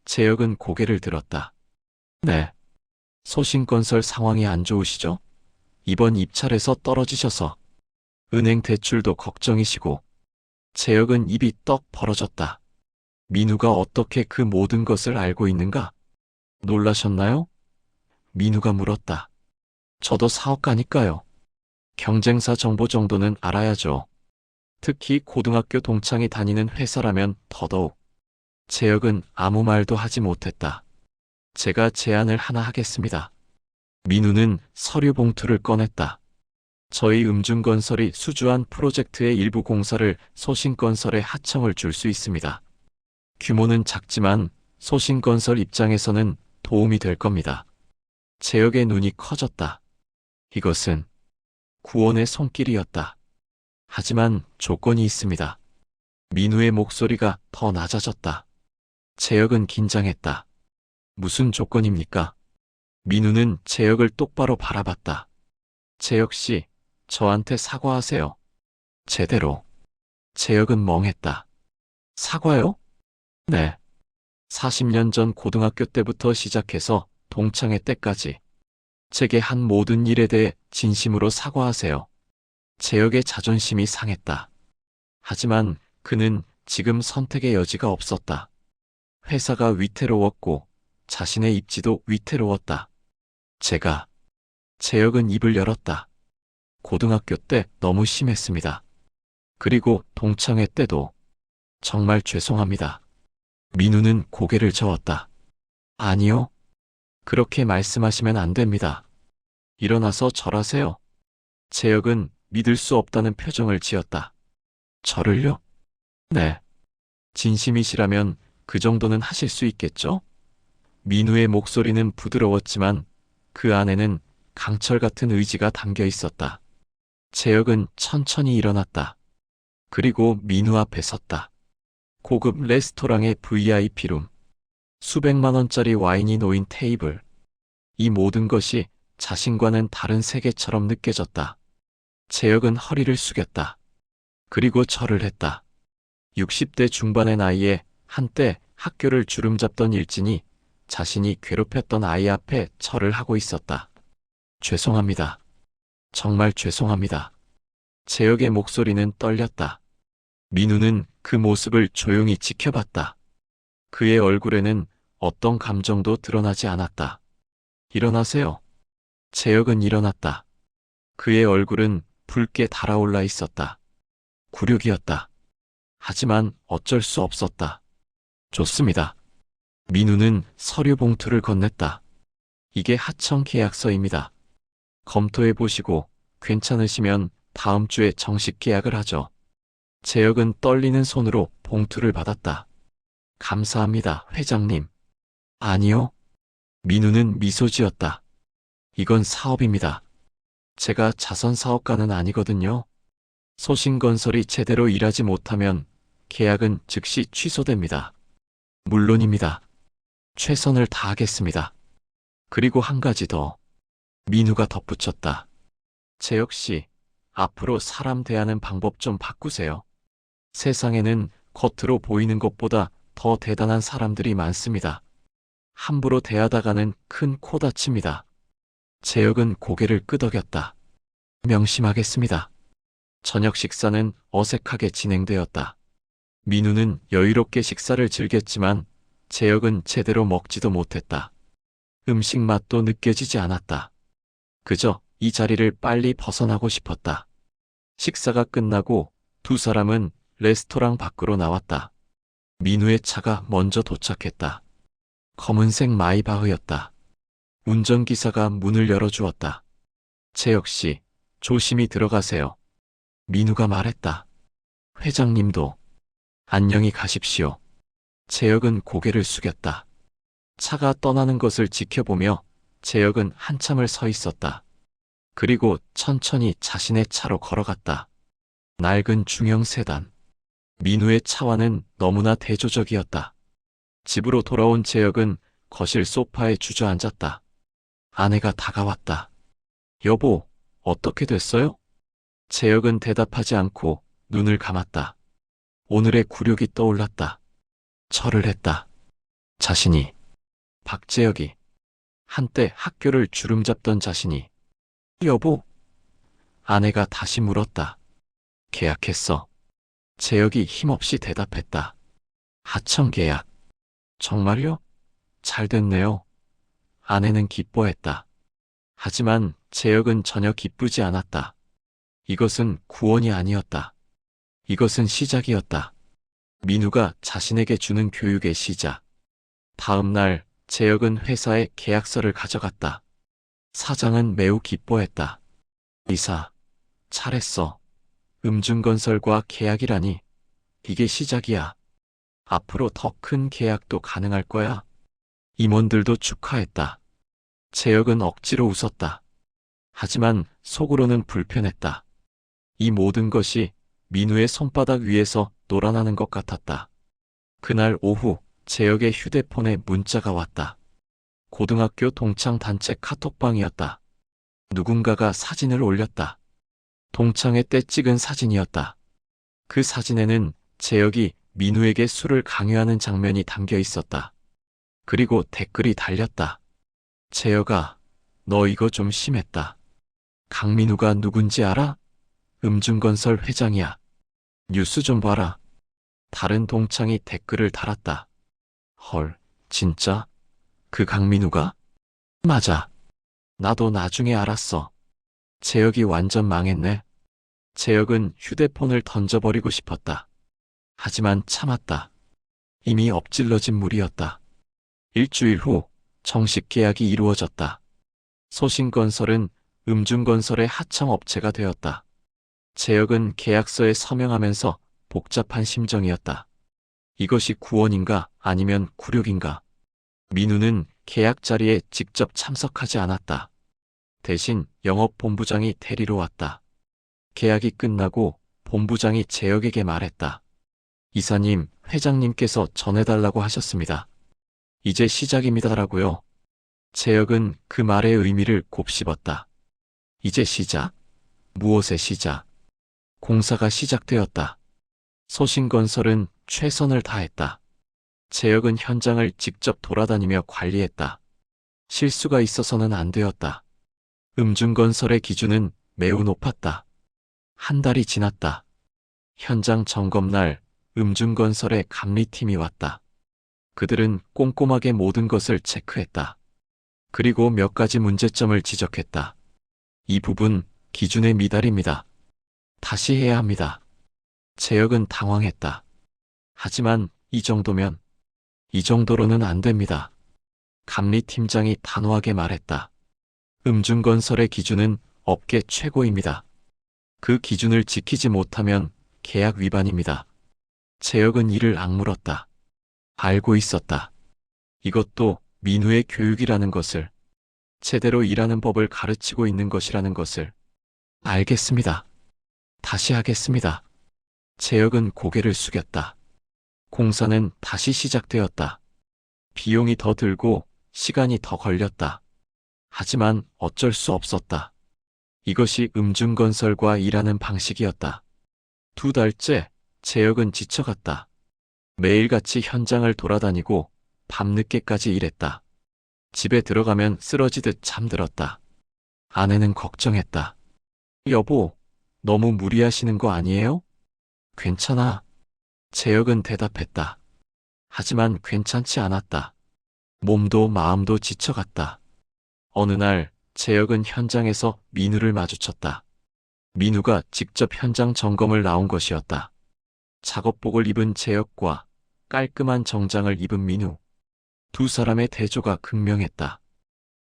재혁은 고개를 들었다. 네. 소신건설 상황이 안 좋으시죠? 이번 입찰에서 떨어지셔서. 은행 대출도 걱정이시고. 재혁은 입이 떡 벌어졌다. 민우가 어떻게 그 모든 것을 알고 있는가? 놀라셨나요? 민우가 물었다. 저도 사업가니까요. 경쟁사 정보 정도는 알아야죠. 특히 고등학교 동창이 다니는 회사라면 더더욱. 재혁은 아무 말도 하지 못했다. 제가 제안을 하나 하겠습니다. 민우는 서류 봉투를 꺼냈다. 저희 음중건설이 수주한 프로젝트의 일부 공사를 소신건설에 하청을 줄 수 있습니다. 규모는 작지만 소신건설 입장에서는 도움이 될 겁니다. 재혁의 눈이 커졌다. 이것은 구원의 손길이었다. 하지만 조건이 있습니다. 민우의 목소리가 더 낮아졌다. 재혁은 긴장했다. 무슨 조건입니까? 민우는 재혁을 똑바로 바라봤다. 재혁 씨, 저한테 사과하세요. 제대로. 재혁은 멍했다. 사과요? 네. 40년 전 고등학교 때부터 시작해서 동창회 때까지 제게 한 모든 일에 대해 진심으로 사과하세요. 재혁의 자존심이 상했다. 하지만 그는 지금 선택의 여지가 없었다. 회사가 위태로웠고 자신의 입지도 위태로웠다. 재혁은 입을 열었다. 고등학교 때 너무 심했습니다. 그리고 동창회 때도 정말 죄송합니다. 민우는 고개를 저었다. 아니요. 그렇게 말씀하시면 안 됩니다. 일어나서 절하세요. 재혁은 믿을 수 없다는 표정을 지었다. 절을요? 네. 진심이시라면 그 정도는 하실 수 있겠죠? 민우의 목소리는 부드러웠지만 그 안에는 강철 같은 의지가 담겨 있었다. 재혁은 천천히 일어났다. 그리고 민우 앞에 섰다. 고급 레스토랑의 VIP룸. 수백만 원짜리 와인이 놓인 테이블. 이 모든 것이 자신과는 다른 세계처럼 느껴졌다. 재혁은 허리를 숙였다. 그리고 절을 했다. 60대 중반의 나이에 한때 학교를 주름잡던 일진이 자신이 괴롭혔던 아이 앞에 절을 하고 있었다. 죄송합니다. 정말 죄송합니다. 재혁의 목소리는 떨렸다. 민우는 그 모습을 조용히 지켜봤다. 그의 얼굴에는 어떤 감정도 드러나지 않았다. 일어나세요. 재혁은 일어났다. 그의 얼굴은 붉게 달아올라 있었다. 굴욕이었다. 하지만 어쩔 수 없었다. 좋습니다. 민우는 서류 봉투를 건넸다. 이게 하청 계약서입니다. 검토해 보시고 괜찮으시면 다음 주에 정식 계약을 하죠. 재혁은 떨리는 손으로 봉투를 받았다. 감사합니다, 회장님. 아니요. 민우는 미소 지었다. 이건 사업입니다. 제가 자선사업가는 아니거든요. 소신건설이 제대로 일하지 못하면 계약은 즉시 취소됩니다. 물론입니다. 최선을 다하겠습니다. 그리고 한 가지 더. 민우가 덧붙였다. 재혁 씨, 앞으로 사람 대하는 방법 좀 바꾸세요. 세상에는 겉으로 보이는 것보다 더 대단한 사람들이 많습니다. 함부로 대하다가는 큰 코 다칩니다. 재혁은 고개를 끄덕였다. 명심하겠습니다. 저녁 식사는 어색하게 진행되었다. 민우는 여유롭게 식사를 즐겼지만 재혁은 제대로 먹지도 못했다. 음식 맛도 느껴지지 않았다. 그저 이 자리를 빨리 벗어나고 싶었다. 식사가 끝나고 두 사람은 레스토랑 밖으로 나왔다. 민우의 차가 먼저 도착했다. 검은색 마이바흐였다. 운전기사가 문을 열어주었다. 재혁 씨, 조심히 들어가세요. 민우가 말했다. 회장님도 안녕히 가십시오. 재혁은 고개를 숙였다. 차가 떠나는 것을 지켜보며 재혁은 한참을 서 있었다. 그리고 천천히 자신의 차로 걸어갔다. 낡은 중형 세단. 민우의 차와는 너무나 대조적이었다. 집으로 돌아온 재혁은 거실 소파에 주저앉았다. 아내가 다가왔다. 여보, 어떻게 됐어요? 재혁은 대답하지 않고 눈을 감았다. 오늘의 굴욕이 떠올랐다. 절을 했다. 자신이, 박재혁이, 한때 학교를 주름잡던 자신이. 여보? 아내가 다시 물었다. 계약했어. 재혁이 힘없이 대답했다. 하청 계약. 정말요? 잘 됐네요. 아내는 기뻐했다. 하지만 재혁은 전혀 기쁘지 않았다. 이것은 구원이 아니었다. 이것은 시작이었다. 민우가 자신에게 주는 교육의 시작. 다음 날 재혁은 회사에 계약서를 가져갔다. 사장은 매우 기뻐했다. 이사, 잘했어. 음중건설과 계약이라니. 이게 시작이야. 앞으로 더 큰 계약도 가능할 거야. 임원들도 축하했다. 재혁은 억지로 웃었다. 하지만 속으로는 불편했다. 이 모든 것이 민우의 손바닥 위에서 놀아나는 것 같았다. 그날 오후 재혁의 휴대폰에 문자가 왔다. 고등학교 동창 단체 카톡방이었다. 누군가가 사진을 올렸다. 동창회 때 찍은 사진이었다. 그 사진에는 재혁이 민우에게 술을 강요하는 장면이 담겨 있었다. 그리고 댓글이 달렸다. 재혁아, 너 이거 좀 심했다. 강민우가 누군지 알아? 음중건설 회장이야. 뉴스 좀 봐라. 다른 동창이 댓글을 달았다. 헐, 진짜? 그 강민우가? 맞아. 나도 나중에 알았어. 재혁이 완전 망했네. 재혁은 휴대폰을 던져버리고 싶었다. 하지만 참았다. 이미 엎질러진 물이었다. 일주일 후 정식 계약이 이루어졌다. 소신건설은 음중건설의 하청업체가 되었다. 재혁은 계약서에 서명하면서 복잡한 심정이었다. 이것이 구원인가 아니면 굴욕인가? 민우는 계약 자리에 직접 참석하지 않았다. 대신 영업본부장이 데리러 왔다. 계약이 끝나고 본부장이 재혁에게 말했다. 이사님, 회장님께서 전해달라고 하셨습니다. 이제 시작입니다라고요. 재혁은 그 말의 의미를 곱씹었다. 이제 시작? 무엇의 시작? 공사가 시작되었다. 소신건설은 최선을 다했다. 재혁은 현장을 직접 돌아다니며 관리했다. 실수가 있어서는 안 되었다. 음중건설의 기준은 매우 높았다. 한 달이 지났다. 현장 점검날 음중건설의 감리팀이 왔다. 그들은 꼼꼼하게 모든 것을 체크했다. 그리고 몇 가지 문제점을 지적했다. 이 부분 기준에 미달입니다. 다시 해야 합니다. 재혁은 당황했다. 하지만 이 정도로는 안 됩니다. 감리팀장이 단호하게 말했다. 음중건설의 기준은 업계 최고입니다. 그 기준을 지키지 못하면 계약 위반입니다. 재혁은 이를 악물었다. 알고 있었다. 이것도 민우의 교육이라는 것을, 제대로 일하는 법을 가르치고 있는 것이라는 것을. 알겠습니다. 다시 하겠습니다. 재혁은 고개를 숙였다. 공사는 다시 시작되었다. 비용이 더 들고 시간이 더 걸렸다. 하지만 어쩔 수 없었다. 이것이 음중건설과 일하는 방식이었다. 2달째 재혁은 지쳐갔다. 매일같이 현장을 돌아다니고 밤늦게까지 일했다. 집에 들어가면 쓰러지듯 잠들었다. 아내는 걱정했다. 여보, 너무 무리하시는 거 아니에요? 괜찮아. 재혁은 대답했다. 하지만 괜찮지 않았다. 몸도 마음도 지쳐갔다. 어느 날 재혁은 현장에서 민우를 마주쳤다. 민우가 직접 현장 점검을 나온 것이었다. 작업복을 입은 재혁과 깔끔한 정장을 입은 민우. 두 사람의 대조가 극명했다.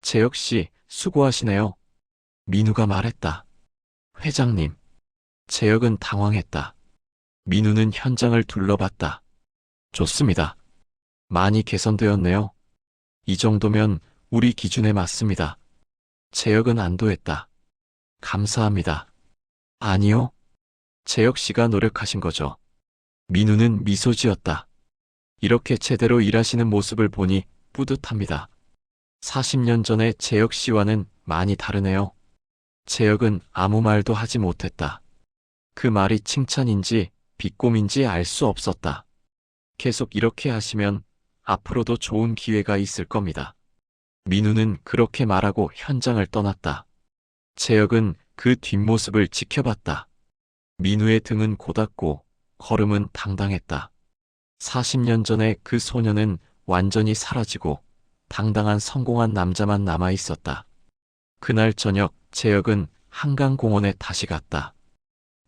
재혁 씨, 수고하시네요. 민우가 말했다. 회장님. 재혁은 당황했다. 민우는 현장을 둘러봤다. 좋습니다. 많이 개선되었네요. 이 정도면 우리 기준에 맞습니다. 재혁은 안도했다. 감사합니다. 아니요. 재혁 씨가 노력하신 거죠. 민우는 미소 지었다. 이렇게 제대로 일하시는 모습을 보니 뿌듯합니다. 40년 전의 재혁 씨와는 많이 다르네요. 재혁은 아무 말도 하지 못했다. 그 말이 칭찬인지 비꼼인지 알 수 없었다. 계속 이렇게 하시면 앞으로도 좋은 기회가 있을 겁니다. 민우는 그렇게 말하고 현장을 떠났다. 재혁은 그 뒷모습을 지켜봤다. 민우의 등은 고닫고 걸음은 당당했다. 40년 전의 그 소녀는 완전히 사라지고 당당한 성공한 남자만 남아 있었다. 그날 저녁 재혁은 한강공원에 다시 갔다.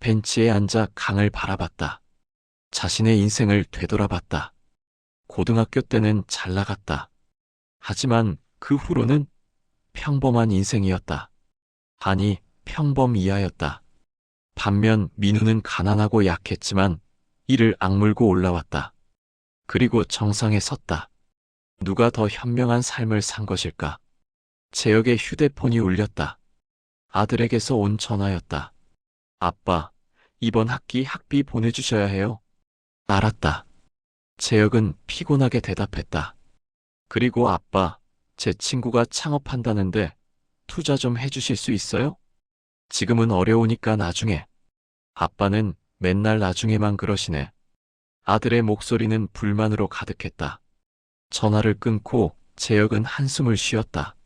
벤치에 앉아 강을 바라봤다. 자신의 인생을 되돌아봤다. 고등학교 때는 잘 나갔다. 하지만 그 후로는 평범한 인생이었다. 아니, 평범 이하였다. 반면 민우는 가난하고 약했지만 이를 악물고 올라왔다. 그리고 정상에 섰다. 누가 더 현명한 삶을 산 것일까? 재혁의 휴대폰이 울렸다. 아들에게서 온 전화였다. 아빠, 이번 학기 학비 보내주셔야 해요. 알았다. 재혁은 피곤하게 대답했다. 그리고 아빠, 제 친구가 창업한다는데 투자 좀 해주실 수 있어요? 지금은 어려우니까 나중에. 아빠는 맨날 나중에만 그러시네. 아들의 목소리는 불만으로 가득했다. 전화를 끊고 재혁은 한숨을 쉬었다.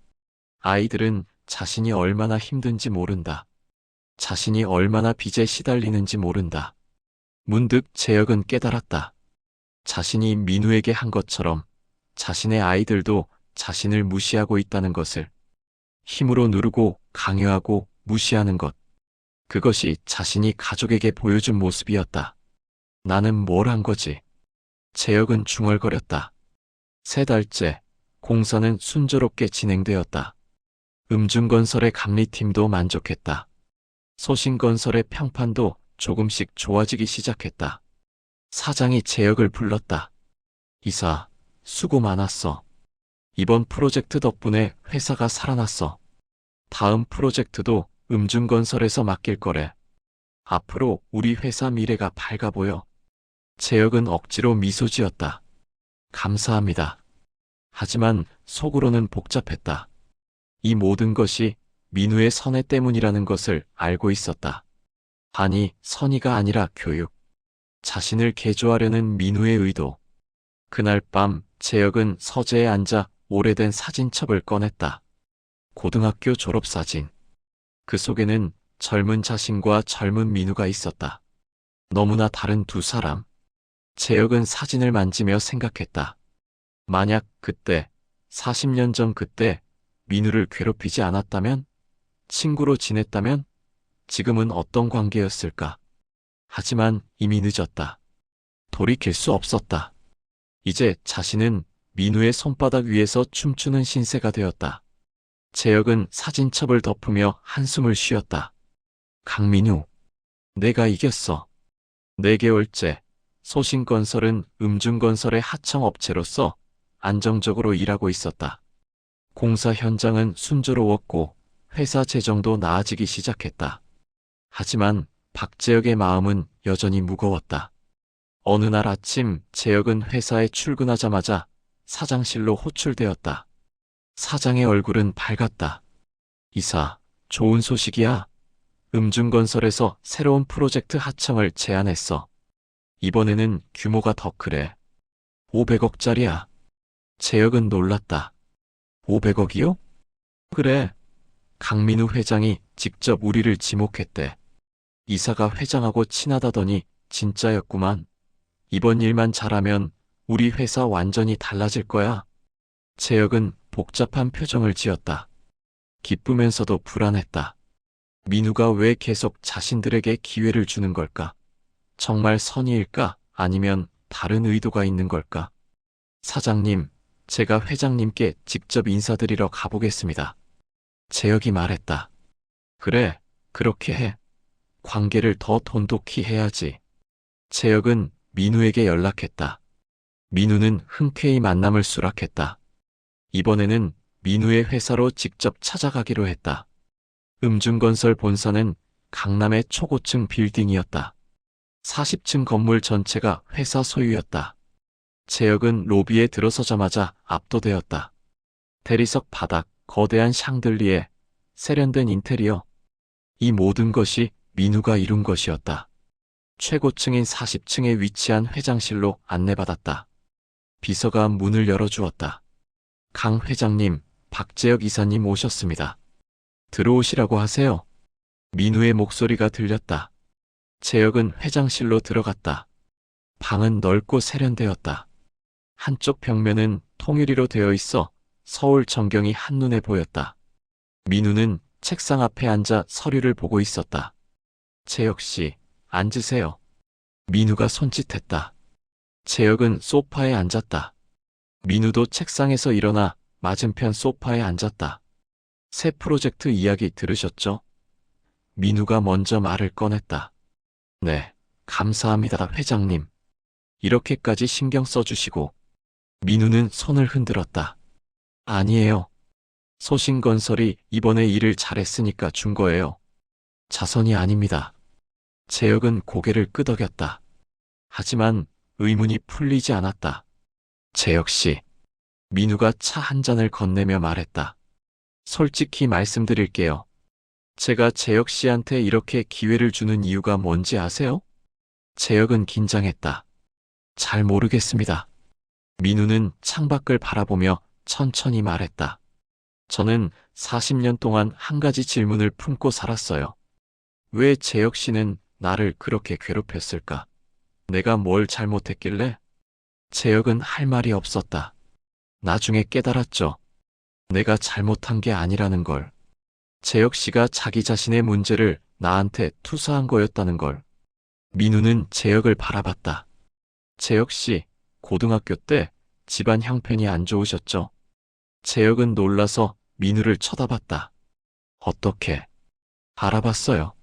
아이들은 자신이 얼마나 힘든지 모른다. 자신이 얼마나 빚에 시달리는지 모른다. 문득 재혁은 깨달았다. 자신이 민우에게 한 것처럼 자신의 아이들도 자신을 무시하고 있다는 것을. 힘으로 누르고 강요하고 무시하는 것. 그것이 자신이 가족에게 보여준 모습이었다. 나는 뭘 한 거지? 재혁은 중얼거렸다. 3달째 공사는 순조롭게 진행되었다. 음중건설의 감리팀도 만족했다. 소신건설의 평판도 조금씩 좋아지기 시작했다. 사장이 재혁을 불렀다. 이사, 수고 많았어. 이번 프로젝트 덕분에 회사가 살아났어. 다음 프로젝트도 음중건설에서 맡길 거래. 앞으로 우리 회사 미래가 밝아 보여. 재혁은 억지로 미소 지었다. 감사합니다. 하지만 속으로는 복잡했다. 이 모든 것이 민우의 선해 때문이라는 것을 알고 있었다. 아니, 선의가 아니라 교육. 자신을 개조하려는 민우의 의도. 그날 밤 재혁은 서재에 앉아 오래된 사진첩을 꺼냈다. 고등학교 졸업사진. 그 속에는 젊은 자신과 젊은 민우가 있었다. 너무나 다른 두 사람. 재혁은 사진을 만지며 생각했다. 만약 그때, 40년 전 그때 민우를 괴롭히지 않았다면, 친구로 지냈다면, 지금은 어떤 관계였을까? 하지만 이미 늦었다. 돌이킬 수 없었다. 이제 자신은 민우의 손바닥 위에서 춤추는 신세가 되었다. 재혁은 사진첩을 덮으며 한숨을 쉬었다. 강민우, 내가 이겼어. 4개월째 소신건설은 음중건설의 하청업체로서 안정적으로 일하고 있었다. 공사 현장은 순조로웠고 회사 재정도 나아지기 시작했다. 하지만 박재혁의 마음은 여전히 무거웠다. 어느 날 아침 재혁은 회사에 출근하자마자 사장실로 호출되었다. 사장의 얼굴은 밝았다. 이사, 좋은 소식이야. 음중건설에서 새로운 프로젝트 하청을 제안했어. 이번에는 규모가 더 크래. 500억짜리야. 재혁은 놀랐다. 500억이요? 그래. 강민우 회장이 직접 우리를 지목했대. 이사가 회장하고 친하다더니 진짜였구만. 이번 일만 잘하면 우리 회사 완전히 달라질 거야. 재혁은 복잡한 표정을 지었다. 기쁘면서도 불안했다. 민우가 왜 계속 자신들에게 기회를 주는 걸까? 정말 선의일까? 아니면 다른 의도가 있는 걸까? 사장님, 제가 회장님께 직접 인사드리러 가보겠습니다. 재혁이 말했다. 그래, 그렇게 해. 관계를 더 돈독히 해야지. 재혁은 민우에게 연락했다. 민우는 흔쾌히 만남을 수락했다. 이번에는 민우의 회사로 직접 찾아가기로 했다. 음중건설 본사는 강남의 초고층 빌딩이었다. 40층 건물 전체가 회사 소유였다. 재혁은 로비에 들어서자마자 압도되었다. 대리석 바닥, 거대한 샹들리에, 세련된 인테리어. 이 모든 것이 민우가 이룬 것이었다. 최고층인 40층에 위치한 회장실로 안내받았다. 비서가 문을 열어주었다. 강 회장님, 박재혁 이사님 오셨습니다. 들어오시라고 하세요. 민우의 목소리가 들렸다. 재혁은 회장실로 들어갔다. 방은 넓고 세련되었다. 한쪽 벽면은 통유리로 되어 있어 서울 전경이 한눈에 보였다. 민우는 책상 앞에 앉아 서류를 보고 있었다. 재혁 씨, 앉으세요. 민우가 손짓했다. 재혁은 소파에 앉았다. 민우도 책상에서 일어나 맞은편 소파에 앉았다. 새 프로젝트 이야기 들으셨죠? 민우가 먼저 말을 꺼냈다. 네, 감사합니다, 회장님. 이렇게까지 신경 써주시고. 민우는 손을 흔들었다. 아니에요. 소신건설이 이번에 일을 잘했으니까 준 거예요. 자선이 아닙니다. 재혁은 고개를 끄덕였다. 하지만 의문이 풀리지 않았다. 재혁 씨. 민우가 차 한 잔을 건네며 말했다. 솔직히 말씀드릴게요. 제가 재혁 씨한테 이렇게 기회를 주는 이유가 뭔지 아세요? 재혁은 긴장했다. 잘 모르겠습니다. 민우는 창밖을 바라보며 천천히 말했다. 저는 40년 동안 한 가지 질문을 품고 살았어요. 왜 재혁 씨는 나를 그렇게 괴롭혔을까? 내가 뭘 잘못했길래? 재혁은 할 말이 없었다. 나중에 깨달았죠. 내가 잘못한 게 아니라는 걸. 재혁 씨가 자기 자신의 문제를 나한테 투사한 거였다는 걸. 민우는 재혁을 바라봤다. 재혁 씨, 고등학교 때 집안 형편이 안 좋으셨죠? 재혁은 놀라서 민우를 쳐다봤다. 어떻게? 알아봤어요.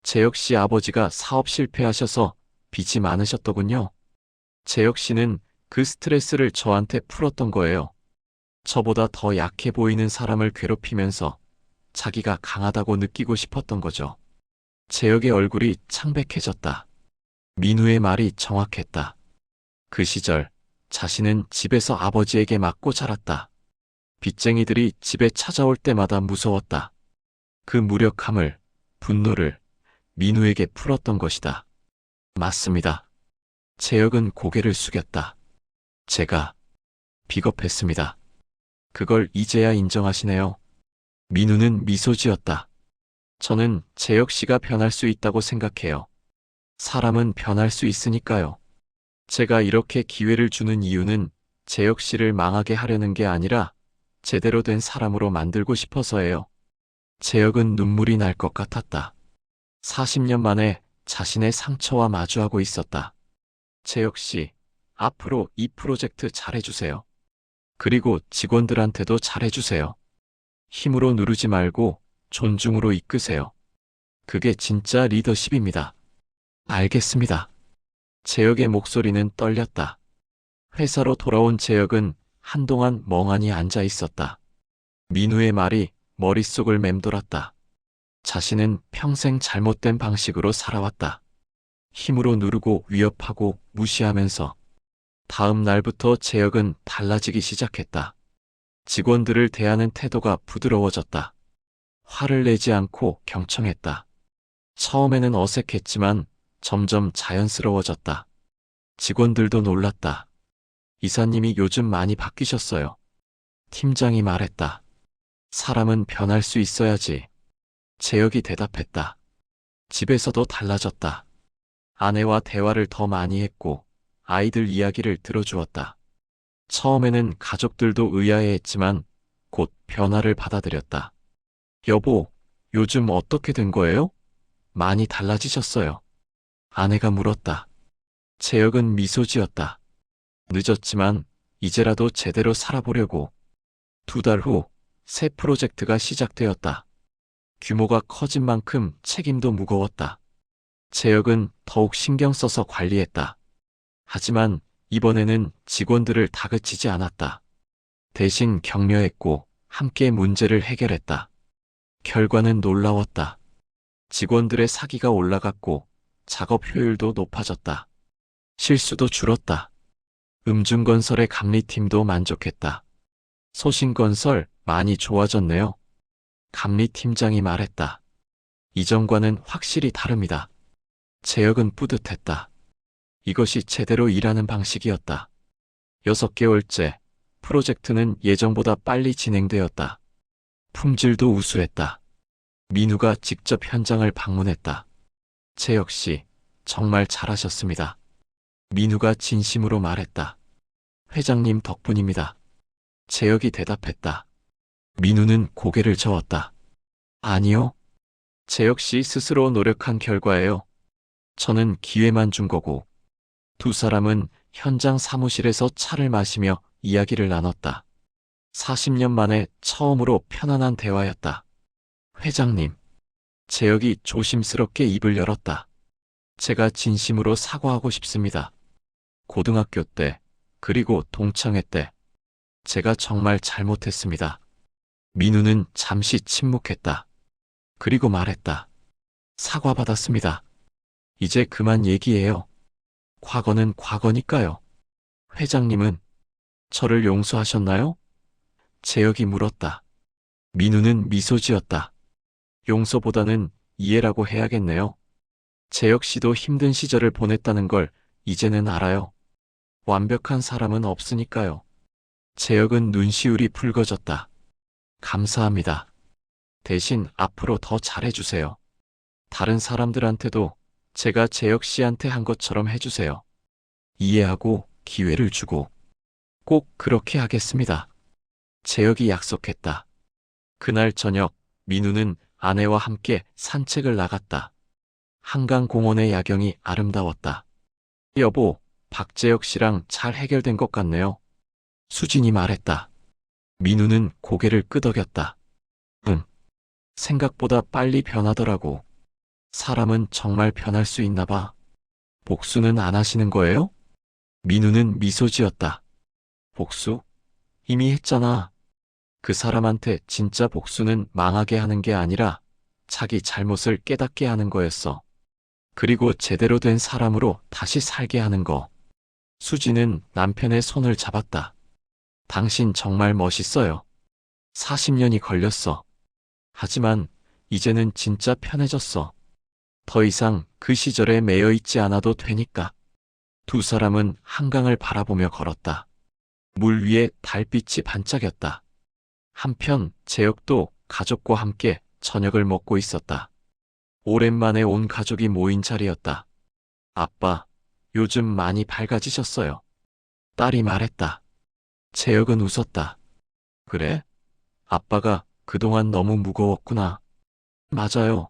재혁 씨 아버지가 사업 실패하셔서 빚이 많으셨더군요. 재혁 씨는 그 스트레스를 저한테 풀었던 거예요. 저보다 더 약해 보이는 사람을 괴롭히면서 자기가 강하다고 느끼고 싶었던 거죠. 재혁의 얼굴이 창백해졌다. 민우의 말이 정확했다. 그 시절 자신은 집에서 아버지에게 맞고 자랐다. 빚쟁이들이 집에 찾아올 때마다 무서웠다. 그 무력함을, 분노를 민우에게 풀었던 것이다. 맞습니다. 재혁은 고개를 숙였다. 제가 비겁했습니다. 그걸 이제야 인정하시네요. 민우는 미소 지었다. 저는 재혁 씨가 변할 수 있다고 생각해요. 사람은 변할 수 있으니까요. 제가 이렇게 기회를 주는 이유는 재혁 씨를 망하게 하려는 게 아니라 제대로 된 사람으로 만들고 싶어서예요. 재혁은 눈물이 날 것 같았다. 40년 만에 자신의 상처와 마주하고 있었다. 재혁 씨, 앞으로 이 프로젝트 잘해주세요. 그리고 직원들한테도 잘해주세요. 힘으로 누르지 말고 존중으로 이끄세요. 그게 진짜 리더십입니다. 알겠습니다. 재혁의 목소리는 떨렸다. 회사로 돌아온 재혁은 한동안 멍하니 앉아 있었다. 민우의 말이 머릿속을 맴돌았다. 자신은 평생 잘못된 방식으로 살아왔다. 힘으로 누르고 위협하고 무시하면서. 다음 날부터 재혁은 달라지기 시작했다. 직원들을 대하는 태도가 부드러워졌다. 화를 내지 않고 경청했다. 처음에는 어색했지만 점점 자연스러워졌다. 직원들도 놀랐다. 이사님이 요즘 많이 바뀌셨어요. 팀장이 말했다. 사람은 변할 수 있어야지. 재혁이 대답했다. 집에서도 달라졌다. 아내와 대화를 더 많이 했고 아이들 이야기를 들어주었다. 처음에는 가족들도 의아해했지만 곧 변화를 받아들였다. 여보, 요즘 어떻게 된 거예요? 많이 달라지셨어요. 아내가 물었다. 재혁은 미소 지었다. 늦었지만 이제라도 제대로 살아보려고. 2달 후 새 프로젝트가 시작되었다. 규모가 커진 만큼 책임도 무거웠다. 재혁은 더욱 신경 써서 관리했다. 하지만 이번에는 직원들을 다그치지 않았다. 대신 격려했고 함께 문제를 해결했다. 결과는 놀라웠다. 직원들의 사기가 올라갔고 작업 효율도 높아졌다. 실수도 줄었다. 음중건설의 감리팀도 만족했다. 소신건설 많이 좋아졌네요. 감리팀장이 말했다. 이전과는 확실히 다릅니다. 재혁은 뿌듯했다. 이것이 제대로 일하는 방식이었다. 6개월째 프로젝트는 예정보다 빨리 진행되었다. 품질도 우수했다. 민우가 직접 현장을 방문했다. 재혁 씨, 정말 잘하셨습니다. 민우가 진심으로 말했다. 회장님 덕분입니다. 재혁이 대답했다. 민우는 고개를 저었다. 아니요. 제 역시 스스로 노력한 결과예요. 저는 기회만 준 거고, 두 사람은 현장 사무실에서 차를 마시며 이야기를 나눴다. 40년 만에 처음으로 편안한 대화였다. 회장님, 재혁이 조심스럽게 입을 열었다. 제가 진심으로 사과하고 싶습니다. 고등학교 때, 그리고 동창회 때, 제가 정말 잘못했습니다. 민우는 잠시 침묵했다. 그리고 말했다. 사과받았습니다. 이제 그만 얘기해요. 과거는 과거니까요. 회장님은 저를 용서하셨나요? 재혁이 물었다. 민우는 미소 지었다. 용서보다는 이해라고 해야겠네요. 재혁 씨도 힘든 시절을 보냈다는 걸 이제는 알아요. 완벽한 사람은 없으니까요. 재혁은 눈시울이 붉어졌다. 감사합니다. 대신 앞으로 더 잘해주세요. 다른 사람들한테도 제가 재혁 씨한테 한 것처럼 해주세요. 이해하고 기회를 주고 꼭 그렇게 하겠습니다. 재혁이 약속했다. 그날 저녁 민우는 아내와 함께 산책을 나갔다. 한강공원의 야경이 아름다웠다. 여보, 박재혁 씨랑 잘 해결된 것 같네요. 수진이 말했다. 민우는 고개를 끄덕였다. 응. 생각보다 빨리 변하더라고. 사람은 정말 변할 수 있나 봐. 복수는 안 하시는 거예요? 민우는 미소 지었다. 복수? 이미 했잖아. 그 사람한테 진짜 복수는 망하게 하는 게 아니라 자기 잘못을 깨닫게 하는 거였어. 그리고 제대로 된 사람으로 다시 살게 하는 거. 수지는 남편의 손을 잡았다. 당신 정말 멋있어요. 40년이 걸렸어. 하지만 이제는 진짜 편해졌어. 더 이상 그 시절에 매여 있지 않아도 되니까. 두 사람은 한강을 바라보며 걸었다. 물 위에 달빛이 반짝였다. 한편 재혁도 가족과 함께 저녁을 먹고 있었다. 오랜만에 온 가족이 모인 자리였다. 아빠, 요즘 많이 밝아지셨어요. 딸이 말했다. 재혁은 웃었다. 그래? 아빠가 그동안 너무 무거웠구나. 맞아요.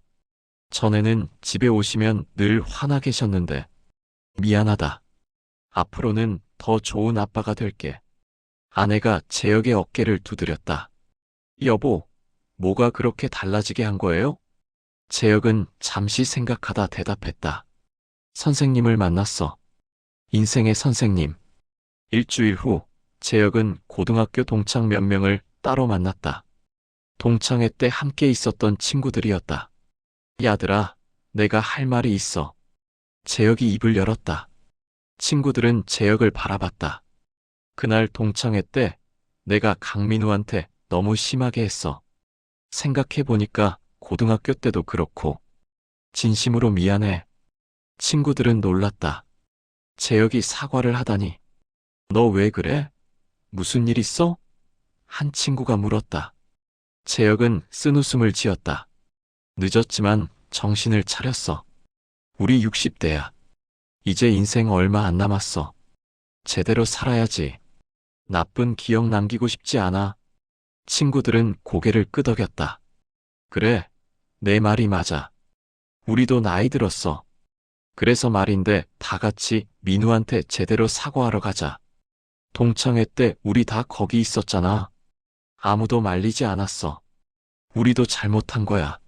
전에는 집에 오시면 늘 화나 계셨는데. 미안하다. 앞으로는 더 좋은 아빠가 될게. 아내가 재혁의 어깨를 두드렸다. 여보, 뭐가 그렇게 달라지게 한 거예요? 재혁은 잠시 생각하다 대답했다. 선생님을 만났어. 인생의 선생님. 일주일 후, 재혁은 고등학교 동창 몇 명을 따로 만났다. 동창회 때 함께 있었던 친구들이었다. 야들아, 내가 할 말이 있어. 재혁이 입을 열었다. 친구들은 재혁을 바라봤다. 그날 동창회 때 내가 강민우한테 너무 심하게 했어. 생각해보니까 고등학교 때도 그렇고. 진심으로 미안해. 친구들은 놀랐다. 재혁이 사과를 하다니. 너 왜 그래? 무슨 일 있어? 한 친구가 물었다. 재혁은 쓴웃음을 지었다. 늦었지만 정신을 차렸어. 우리 60대야. 이제 인생 얼마 안 남았어. 제대로 살아야지. 나쁜 기억 남기고 싶지 않아. 친구들은 고개를 끄덕였다. 그래, 내 말이 맞아. 우리도 나이 들었어. 그래서 말인데 다 같이 민우한테 제대로 사과하러 가자. 동창회 때 우리 다 거기 있었잖아. 아무도 말리지 않았어. 우리도 잘못한 거야.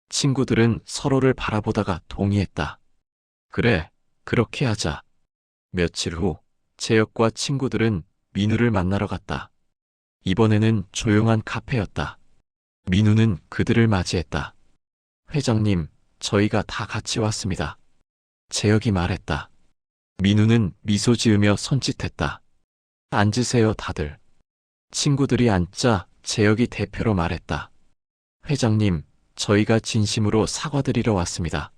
친구들은 서로를 바라보다가 동의했다. 그래, 그렇게 하자. 며칠 후, 재혁과 친구들은 민우를 만나러 갔다. 이번에는 조용한 카페였다. 민우는 그들을 맞이했다. 회장님, 저희가 다 같이 왔습니다. 재혁이 말했다. 민우는 미소 지으며 손짓했다. 앉으세요, 다들. 친구들이 앉자 재혁이 대표로 말했다. 회장님, 저희가 진심으로 사과드리러 왔습니다.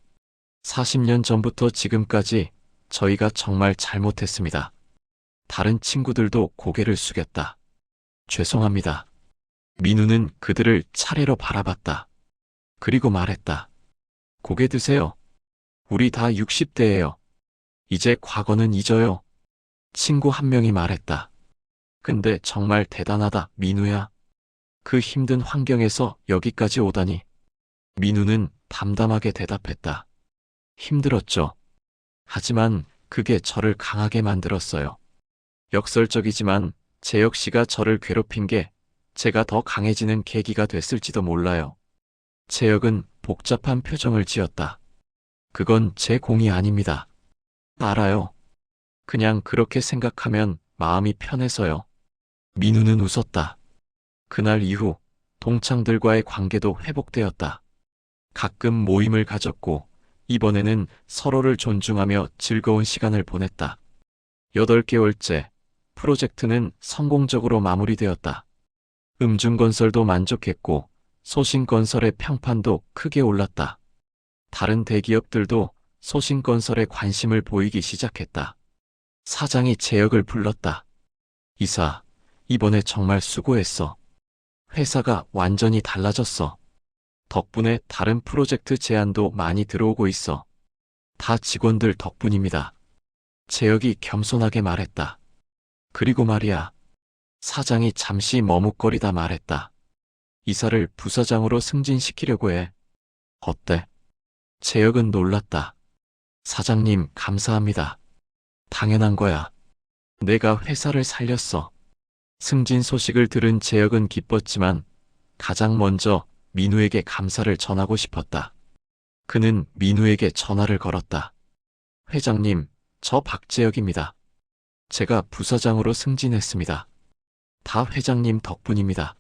40년 전부터 지금까지 저희가 정말 잘못했습니다. 다른 친구들도 고개를 숙였다. 죄송합니다. 민우는 그들을 차례로 바라봤다. 그리고 말했다. 고개 드세요. 우리 다 60대예요. 이제 과거는 잊어요. 친구 한 명이 말했다. 근데 정말 대단하다, 민우야. 그 힘든 환경에서 여기까지 오다니. 민우는 담담하게 대답했다. 힘들었죠. 하지만 그게 저를 강하게 만들었어요. 역설적이지만 재혁 씨가 저를 괴롭힌 게 제가 더 강해지는 계기가 됐을지도 몰라요. 재혁은 복잡한 표정을 지었다. 그건 제 공이 아닙니다. 알아요. 그냥 그렇게 생각하면 마음이 편해서요. 민우는 웃었다. 그날 이후 동창들과의 관계도 회복되었다. 가끔 모임을 가졌고 이번에는 서로를 존중하며 즐거운 시간을 보냈다. 8개월째 프로젝트는 성공적으로 마무리되었다. 음중건설도 만족했고 소신건설의 평판도 크게 올랐다. 다른 대기업들도 소신건설에 관심을 보이기 시작했다. 사장이 재혁을 불렀다. 이사, 이번에 정말 수고했어. 회사가 완전히 달라졌어. 덕분에 다른 프로젝트 제안도 많이 들어오고 있어. 다 직원들 덕분입니다. 재혁이 겸손하게 말했다. 그리고 말이야. 사장이 잠시 머뭇거리다 말했다. 이사를 부사장으로 승진시키려고 해. 어때? 재혁은 놀랐다. 사장님, 감사합니다. 당연한 거야. 내가 회사를 살렸어. 승진 소식을 들은 재혁은 기뻤지만 가장 먼저 민우에게 감사를 전하고 싶었다. 그는 민우에게 전화를 걸었다. 회장님, 저 박재혁입니다. 제가 부사장으로 승진했습니다. 다 회장님 덕분입니다.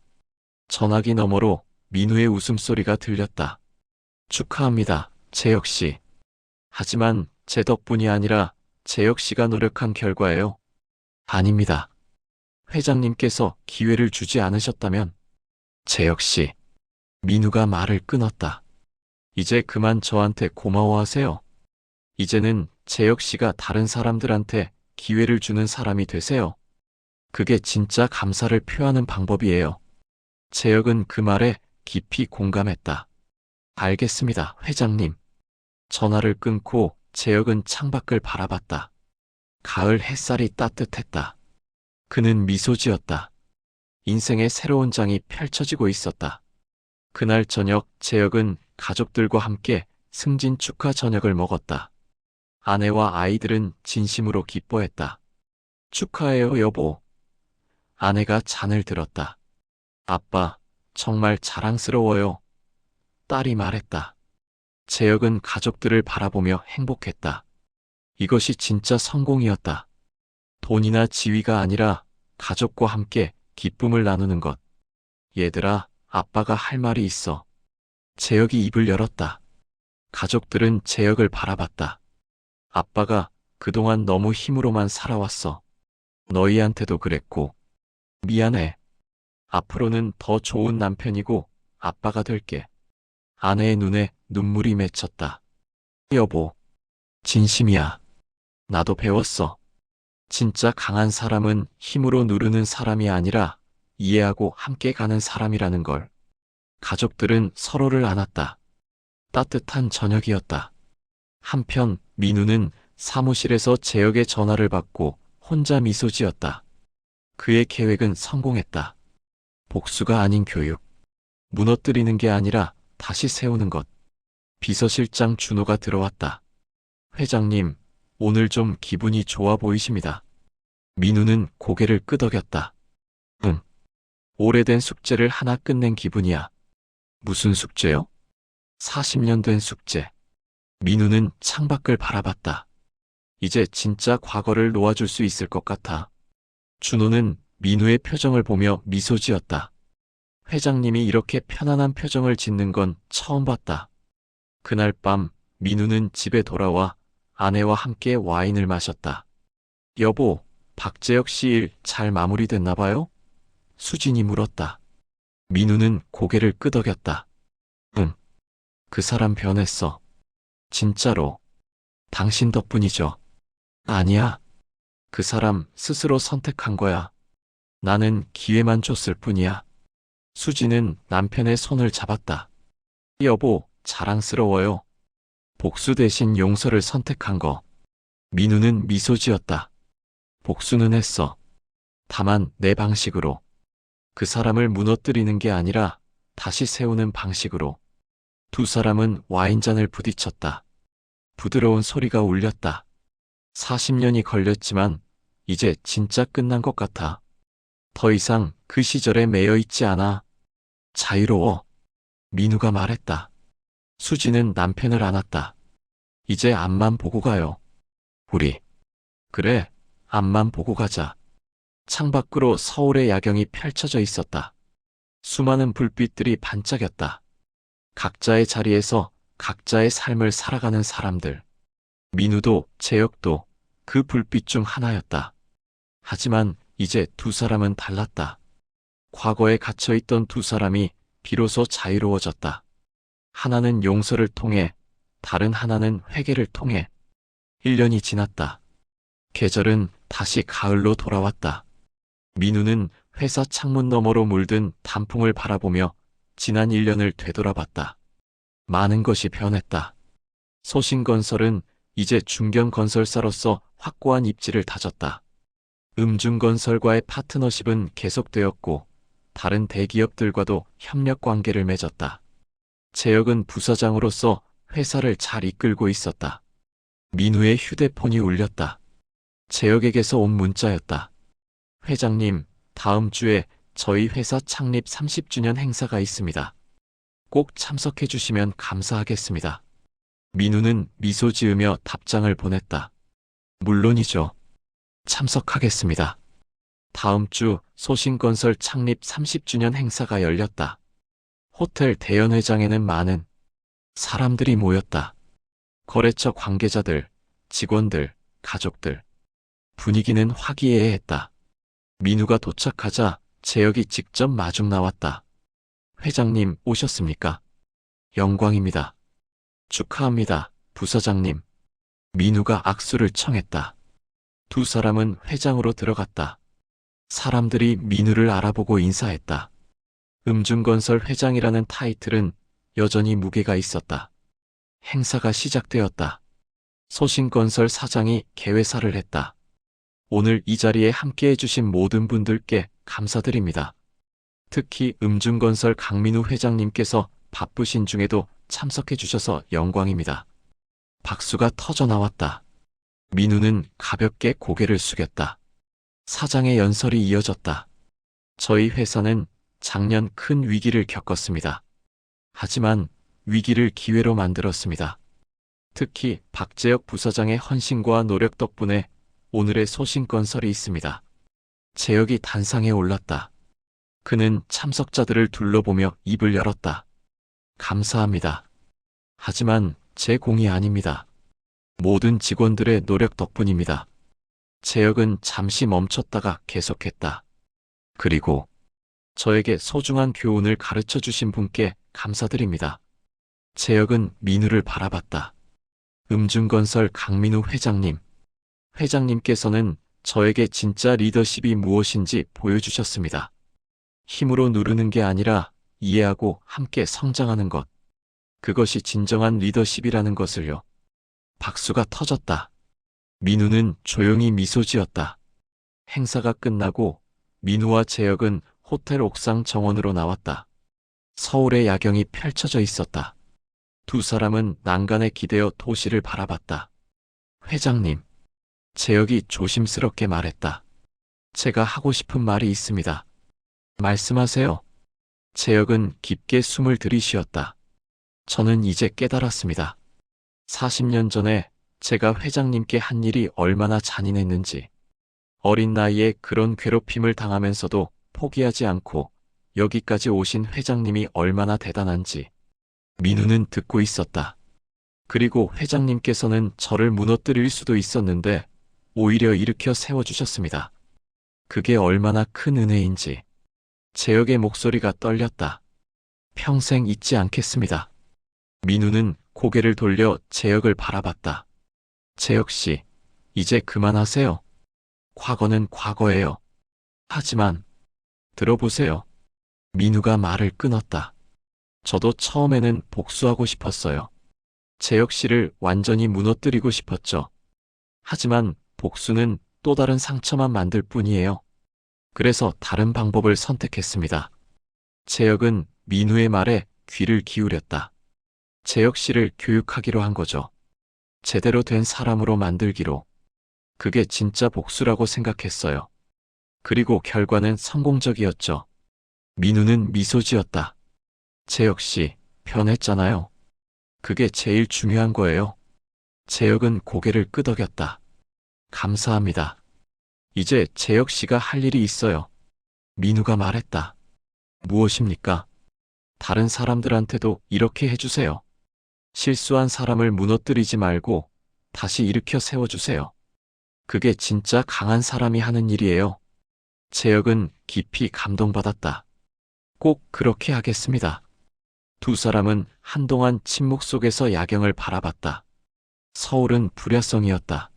전화기 너머로 민우의 웃음소리가 들렸다. 축하합니다, 재혁 씨. 하지만 제 덕분이 아니라 재혁 씨가 노력한 결과예요. 아닙니다. 회장님께서 기회를 주지 않으셨다면. 재혁 씨. 민우가 말을 끊었다. 이제 그만 저한테 고마워하세요. 이제는 재혁 씨가 다른 사람들한테 기회를 주는 사람이 되세요. 그게 진짜 감사를 표하는 방법이에요. 재혁은 그 말에 깊이 공감했다. 알겠습니다, 회장님. 전화를 끊고 재혁은 창밖을 바라봤다. 가을 햇살이 따뜻했다. 그는 미소 지었다. 인생의 새로운 장이 펼쳐지고 있었다. 그날 저녁 재혁은 가족들과 함께 승진 축하 저녁을 먹었다. 아내와 아이들은 진심으로 기뻐했다. 축하해요, 여보. 아내가 잔을 들었다. 아빠, 정말 자랑스러워요. 딸이 말했다. 재혁은 가족들을 바라보며 행복했다. 이것이 진짜 성공이었다. 돈이나 지위가 아니라 가족과 함께 기쁨을 나누는 것. 얘들아, 아빠가 할 말이 있어. 재혁이 입을 열었다. 가족들은 재혁을 바라봤다. 아빠가 그동안 너무 힘으로만 살아왔어. 너희한테도 그랬고. 미안해. 앞으로는 더 좋은 남편이고 아빠가 될게. 아내의 눈에 눈물이 맺혔다. 여보, 진심이야. 나도 배웠어. 진짜 강한 사람은 힘으로 누르는 사람이 아니라 이해하고 함께 가는 사람이라는 걸. 가족들은 서로를 안았다. 따뜻한 저녁이었다. 한편 민우는 사무실에서 재혁의 전화를 받고 혼자 미소 지었다. 그의 계획은 성공했다. 복수가 아닌 교육. 무너뜨리는 게 아니라 다시 세우는 것. 비서실장 준호가 들어왔다. 회장님, 오늘 좀 기분이 좋아 보이십니다. 민우는 고개를 끄덕였다. 응. 오래된 숙제를 하나 끝낸 기분이야. 무슨 숙제요? 40년 된 숙제. 민우는 창밖을 바라봤다. 이제 진짜 과거를 놓아줄 수 있을 것 같아. 준호는 민우의 표정을 보며 미소 지었다. 회장님이 이렇게 편안한 표정을 짓는 건 처음 봤다. 그날 밤 민우는 집에 돌아와 아내와 함께 와인을 마셨다. 여보, 박재혁 씨 일 잘 마무리됐나 봐요? 수진이 물었다. 민우는 고개를 끄덕였다. 응. 그 사람 변했어. 진짜로. 당신 덕분이죠. 아니야. 그 사람 스스로 선택한 거야. 나는 기회만 줬을 뿐이야. 수지는 남편의 손을 잡았다. 여보, 자랑스러워요. 복수 대신 용서를 선택한 거. 민우는 미소 지었다. 복수는 했어. 다만 내 방식으로. 그 사람을 무너뜨리는 게 아니라 다시 세우는 방식으로. 두 사람은 와인잔을 부딪혔다. 부드러운 소리가 울렸다. 40년이 걸렸지만 이제 진짜 끝난 것 같아. 더 이상 그 시절에 매여 있지 않아. 자유로워. 민우가 말했다. 수지는 남편을 안았다. 이제 앞만 보고 가요. 우리. 그래, 앞만 보고 가자. 창밖으로 서울의 야경이 펼쳐져 있었다. 수많은 불빛들이 반짝였다. 각자의 자리에서 각자의 삶을 살아가는 사람들. 민우도 재혁도 그 불빛 중 하나였다. 하지만 이제 두 사람은 달랐다. 과거에 갇혀있던 두 사람이 비로소 자유로워졌다. 하나는 용서를 통해, 다른 하나는 회개를 통해. 1년이 지났다. 계절은 다시 가을로 돌아왔다. 민우는 회사 창문 너머로 물든 단풍을 바라보며 지난 1년을 되돌아봤다. 많은 것이 변했다. 소신건설은 이제 중견건설사로서 확고한 입지를 다졌다. 음중건설과의 파트너십은 계속되었고 다른 대기업들과도 협력 관계를 맺었다. 재혁은 부사장으로서 회사를 잘 이끌고 있었다. 민우의 휴대폰이 울렸다. 재혁에게서 온 문자였다. 회장님, 다음 주에 저희 회사 창립 30주년 행사가 있습니다. 꼭 참석해 주시면 감사하겠습니다. 민우는 미소 지으며 답장을 보냈다. 물론이죠. 참석하겠습니다. 다음 주 소신건설 창립 30주년 행사가 열렸다. 호텔 대연회장에는 많은 사람들이 모였다. 거래처 관계자들, 직원들, 가족들. 분위기는 화기애애했다. 민우가 도착하자 재혁이 직접 마중 나왔다. 회장님 오셨습니까? 영광입니다. 축하합니다, 부사장님. 민우가 악수를 청했다. 두 사람은 회장으로 들어갔다. 사람들이 민우를 알아보고 인사했다. 음중건설 회장이라는 타이틀은 여전히 무게가 있었다. 행사가 시작되었다. 소신건설 사장이 개회사를 했다. 오늘 이 자리에 함께해 주신 모든 분들께 감사드립니다. 특히 음중건설 강민우 회장님께서 바쁘신 중에도 참석해 주셔서 영광입니다. 박수가 터져 나왔다. 민우는 가볍게 고개를 숙였다. 사장의 연설이 이어졌다. 저희 회사는 작년 큰 위기를 겪었습니다. 하지만 위기를 기회로 만들었습니다. 특히 박재혁 부사장의 헌신과 노력 덕분에 오늘의 소신건설이 있습니다. 재혁이 단상에 올랐다. 그는 참석자들을 둘러보며 입을 열었다. 감사합니다. 하지만 제 공이 아닙니다. 모든 직원들의 노력 덕분입니다. 재혁은 잠시 멈췄다가 계속했다. 그리고 저에게 소중한 교훈을 가르쳐 주신 분께 감사드립니다. 재혁은 민우를 바라봤다. 음중건설 강민우 회장님. 회장님께서는 저에게 진짜 리더십이 무엇인지 보여주셨습니다. 힘으로 누르는 게 아니라 이해하고 함께 성장하는 것. 그것이 진정한 리더십이라는 것을요. 박수가 터졌다. 민우는 조용히 미소 지었다. 행사가 끝나고 민우와 재혁은 호텔 옥상 정원으로 나왔다. 서울의 야경이 펼쳐져 있었다. 두 사람은 난간에 기대어 도시를 바라봤다. 회장님. 재혁이 조심스럽게 말했다. 제가 하고 싶은 말이 있습니다. 말씀하세요. 재혁은 깊게 숨을 들이쉬었다. 저는 이제 깨달았습니다. 40년 전에 제가 회장님께 한 일이 얼마나 잔인했는지, 어린 나이에 그런 괴롭힘을 당하면서도 포기하지 않고 여기까지 오신 회장님이 얼마나 대단한지. 민우는 듣고 있었다. 그리고 회장님께서는 저를 무너뜨릴 수도 있었는데 오히려 일으켜 세워주셨습니다. 그게 얼마나 큰 은혜인지. 재혁의 목소리가 떨렸다. 평생 잊지 않겠습니다. 민우는 고개를 돌려 재혁을 바라봤다. 재혁 씨, 이제 그만하세요. 과거는 과거예요. 하지만 들어보세요. 민우가 말을 끊었다. 저도 처음에는 복수하고 싶었어요. 재혁 씨를 완전히 무너뜨리고 싶었죠. 하지만 복수는 또 다른 상처만 만들 뿐이에요. 그래서 다른 방법을 선택했습니다. 재혁은 민우의 말에 귀를 기울였다. 재혁 씨를 교육하기로 한 거죠. 제대로 된 사람으로 만들기로. 그게 진짜 복수라고 생각했어요. 그리고 결과는 성공적이었죠. 민우는 미소 지었다. 재혁 씨, 변했잖아요. 그게 제일 중요한 거예요. 재혁은 고개를 끄덕였다. 감사합니다. 이제 재혁 씨가 할 일이 있어요. 민우가 말했다. 무엇입니까? 다른 사람들한테도 이렇게 해주세요. 실수한 사람을 무너뜨리지 말고 다시 일으켜 세워주세요. 그게 진짜 강한 사람이 하는 일이에요. 재혁은 깊이 감동받았다. 꼭 그렇게 하겠습니다. 두 사람은 한동안 침묵 속에서 야경을 바라봤다. 서울은 불야성이었다.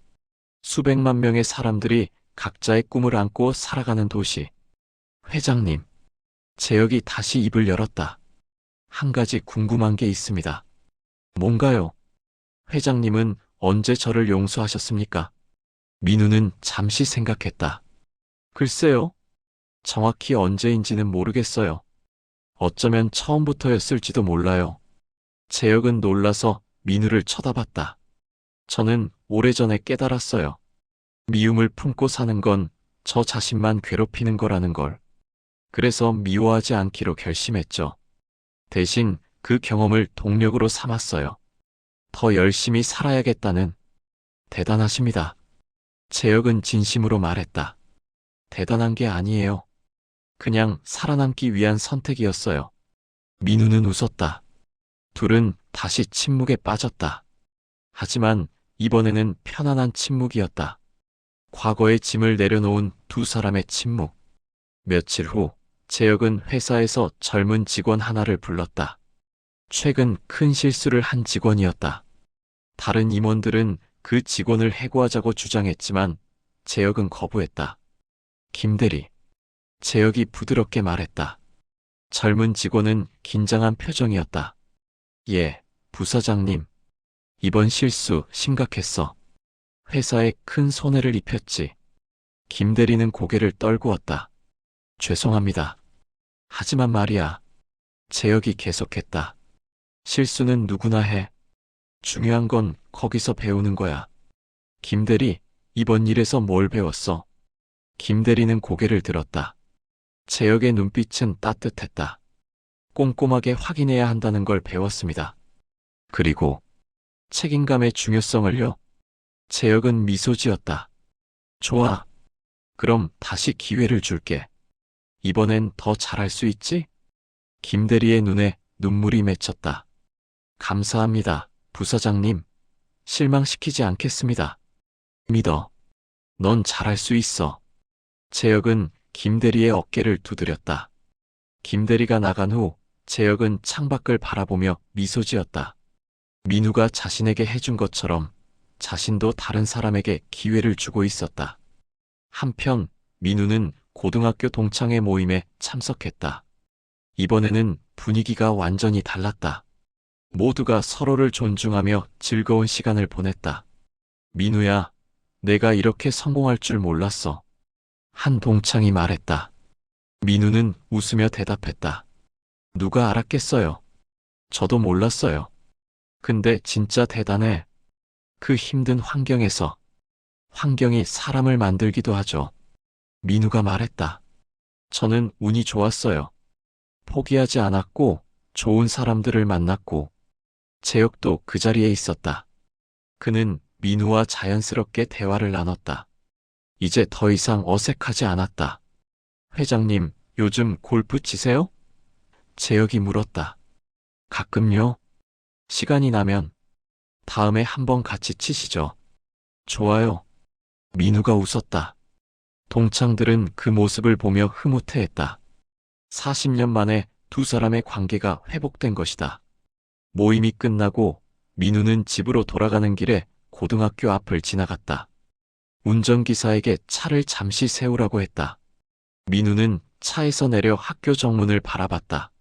수백만 명의 사람들이 각자의 꿈을 안고 살아가는 도시. 회장님, 재혁이 다시 입을 열었다. 한 가지 궁금한 게 있습니다. 뭔가요? 회장님은 언제 저를 용서하셨습니까? 민우는 잠시 생각했다. 글쎄요. 정확히 언제인지는 모르겠어요. 어쩌면 처음부터였을지도 몰라요. 재혁은 놀라서 민우를 쳐다봤다. 저는 오래전에 깨달았어요. 미움을 품고 사는 건 저 자신만 괴롭히는 거라는 걸. 그래서 미워하지 않기로 결심했죠. 대신 그 경험을 동력으로 삼았어요. 더 열심히 살아야겠다는. 대단하십니다. 재혁은 진심으로 말했다. 대단한 게 아니에요. 그냥 살아남기 위한 선택이었어요. 민우는 웃었다. 둘은 다시 침묵에 빠졌다. 하지만 이번에는 편안한 침묵이었다. 과거의 짐을 내려놓은 두 사람의 침묵. 며칠 후 재혁은 회사에서 젊은 직원 하나를 불렀다. 최근 큰 실수를 한 직원이었다. 다른 임원들은 그 직원을 해고하자고 주장했지만 재혁은 거부했다. 김대리. 재혁이 부드럽게 말했다. 젊은 직원은 긴장한 표정이었다. 예, 부사장님. 이번 실수 심각했어. 회사에 큰 손해를 입혔지. 김대리는 고개를 떨구었다. 죄송합니다. 하지만 말이야. 재혁이 계속했다. 실수는 누구나 해. 중요한 건 거기서 배우는 거야. 김대리, 이번 일에서 뭘 배웠어? 김대리는 고개를 들었다. 재혁의 눈빛은 따뜻했다. 꼼꼼하게 확인해야 한다는 걸 배웠습니다. 그리고 책임감의 중요성을요. 재혁은 미소 지었다. 좋아. 그럼 다시 기회를 줄게. 이번엔 더 잘할 수 있지? 김대리의 눈에 눈물이 맺혔다. 감사합니다, 부사장님. 실망시키지 않겠습니다. 믿어. 넌 잘할 수 있어. 재혁은 김대리의 어깨를 두드렸다. 김대리가 나간 후 재혁은 창밖을 바라보며 미소 지었다. 민우가 자신에게 해준 것처럼 자신도 다른 사람에게 기회를 주고 있었다. 한편 민우는 고등학교 동창회 모임에 참석했다. 이번에는 분위기가 완전히 달랐다. 모두가 서로를 존중하며 즐거운 시간을 보냈다. 민우야, 내가 이렇게 성공할 줄 몰랐어. 한 동창이 말했다. 민우는 웃으며 대답했다. 누가 알았겠어요. 저도 몰랐어요. 근데 진짜 대단해. 그 힘든 환경에서. 환경이 사람을 만들기도 하죠. 민우가 말했다. 저는 운이 좋았어요. 포기하지 않았고 좋은 사람들을 만났고 재혁도 그 자리에 있었다. 그는 민우와 자연스럽게 대화를 나눴다. 이제 더 이상 어색하지 않았다. 회장님, 요즘 골프 치세요? 재혁이 물었다. 가끔요. 시간이 나면. 다음에 한번 같이 치시죠. 좋아요. 민우가 웃었다. 동창들은 그 모습을 보며 흐뭇해했다. 40년 만에 두 사람의 관계가 회복된 것이다. 모임이 끝나고 민우는 집으로 돌아가는 길에 고등학교 앞을 지나갔다. 운전기사에게 차를 잠시 세우라고 했다. 민우는 차에서 내려 학교 정문을 바라봤다.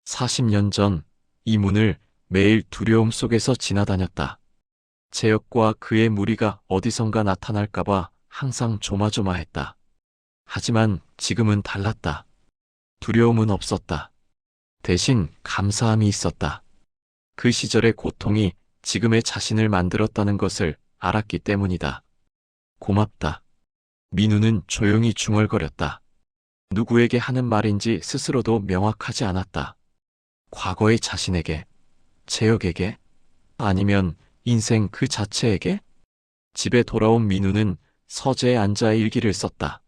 40년 전 이 문을 매일 두려움 속에서 지나다녔다. 재혁과 그의 무리가 어디선가 나타날까봐 항상 조마조마했다. 하지만 지금은 달랐다. 두려움은 없었다. 대신 감사함이 있었다. 그 시절의 고통이 지금의 자신을 만들었다는 것을 알았기 때문이다. 고맙다. 민우는 조용히 중얼거렸다. 누구에게 하는 말인지 스스로도 명확하지 않았다. 과거의 자신에게, 재혁에게, 아니면 인생 그 자체에게? 집에 돌아온 민우는 서재에 앉아 일기를 썼다.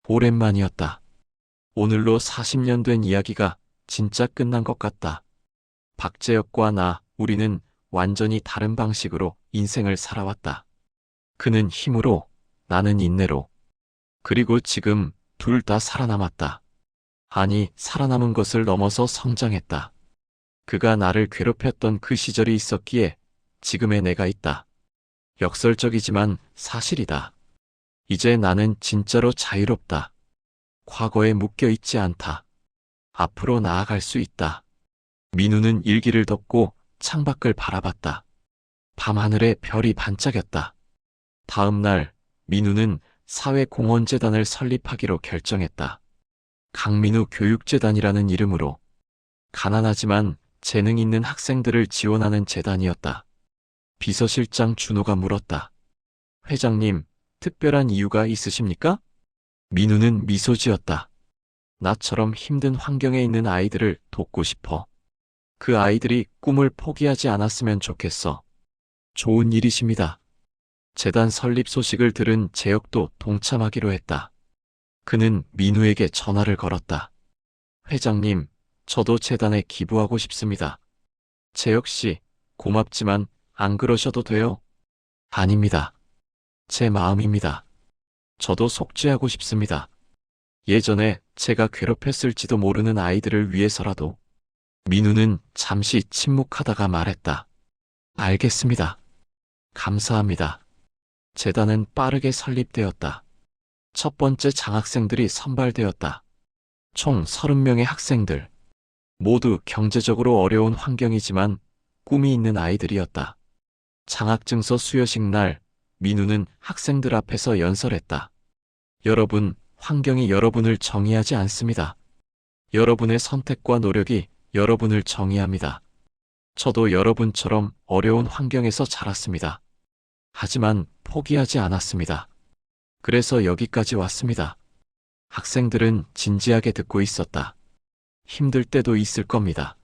오랜만이었다. 오늘로 40년 된 이야기가 진짜 끝난 것 같다. 박재혁과 나, 우리는 완전히 다른 방식으로 인생을 살아왔다. 그는 힘으로, 나는 인내로. 그리고 지금 둘 다 살아남았다. 아니, 살아남은 것을 넘어서 성장했다. 그가 나를 괴롭혔던 그 시절이 있었기에 지금의 내가 있다. 역설적이지만 사실이다. 이제 나는 진짜로 자유롭다. 과거에 묶여 있지 않다. 앞으로 나아갈 수 있다. 민우는 일기를 덮고 창밖을 바라봤다. 밤하늘에 별이 반짝였다. 다음 날 민우는 사회공헌재단을 설립하기로 결정했다. 강민우 교육재단이라는 이름으로. 가난하지만 재능 있는 학생들을 지원하는 재단이었다. 비서실장 준호가 물었다. 회장님, 특별한 이유가 있으십니까? 민우는 미소 지었다. 나처럼 힘든 환경에 있는 아이들을 돕고 싶어. 그 아이들이 꿈을 포기하지 않았으면 좋겠어. 좋은 일이십니다. 재단 설립 소식을 들은 재혁도 동참하기로 했다. 그는 민우에게 전화를 걸었다. 회장님, 저도 재단에 기부하고 싶습니다. 재혁 씨, 고맙지만 안 그러셔도 돼요. 아닙니다. 제 마음입니다. 저도 속죄하고 싶습니다. 예전에 제가 괴롭혔을지도 모르는 아이들을 위해서라도. 민우는 잠시 침묵하다가 말했다. 알겠습니다. 감사합니다. 재단은 빠르게 설립되었다. 첫 번째 장학생들이 선발되었다. 총 30명의 학생들. 모두 경제적으로 어려운 환경이지만 꿈이 있는 아이들이었다. 장학증서 수여식 날, 민우는 학생들 앞에서 연설했다. 여러분, 환경이 여러분을 정의하지 않습니다. 여러분의 선택과 노력이 여러분을 정의합니다. 저도 여러분처럼 어려운 환경에서 자랐습니다. 하지만 포기하지 않았습니다. 그래서 여기까지 왔습니다. 학생들은 진지하게 듣고 있었다. 힘들 때도 있을 겁니다.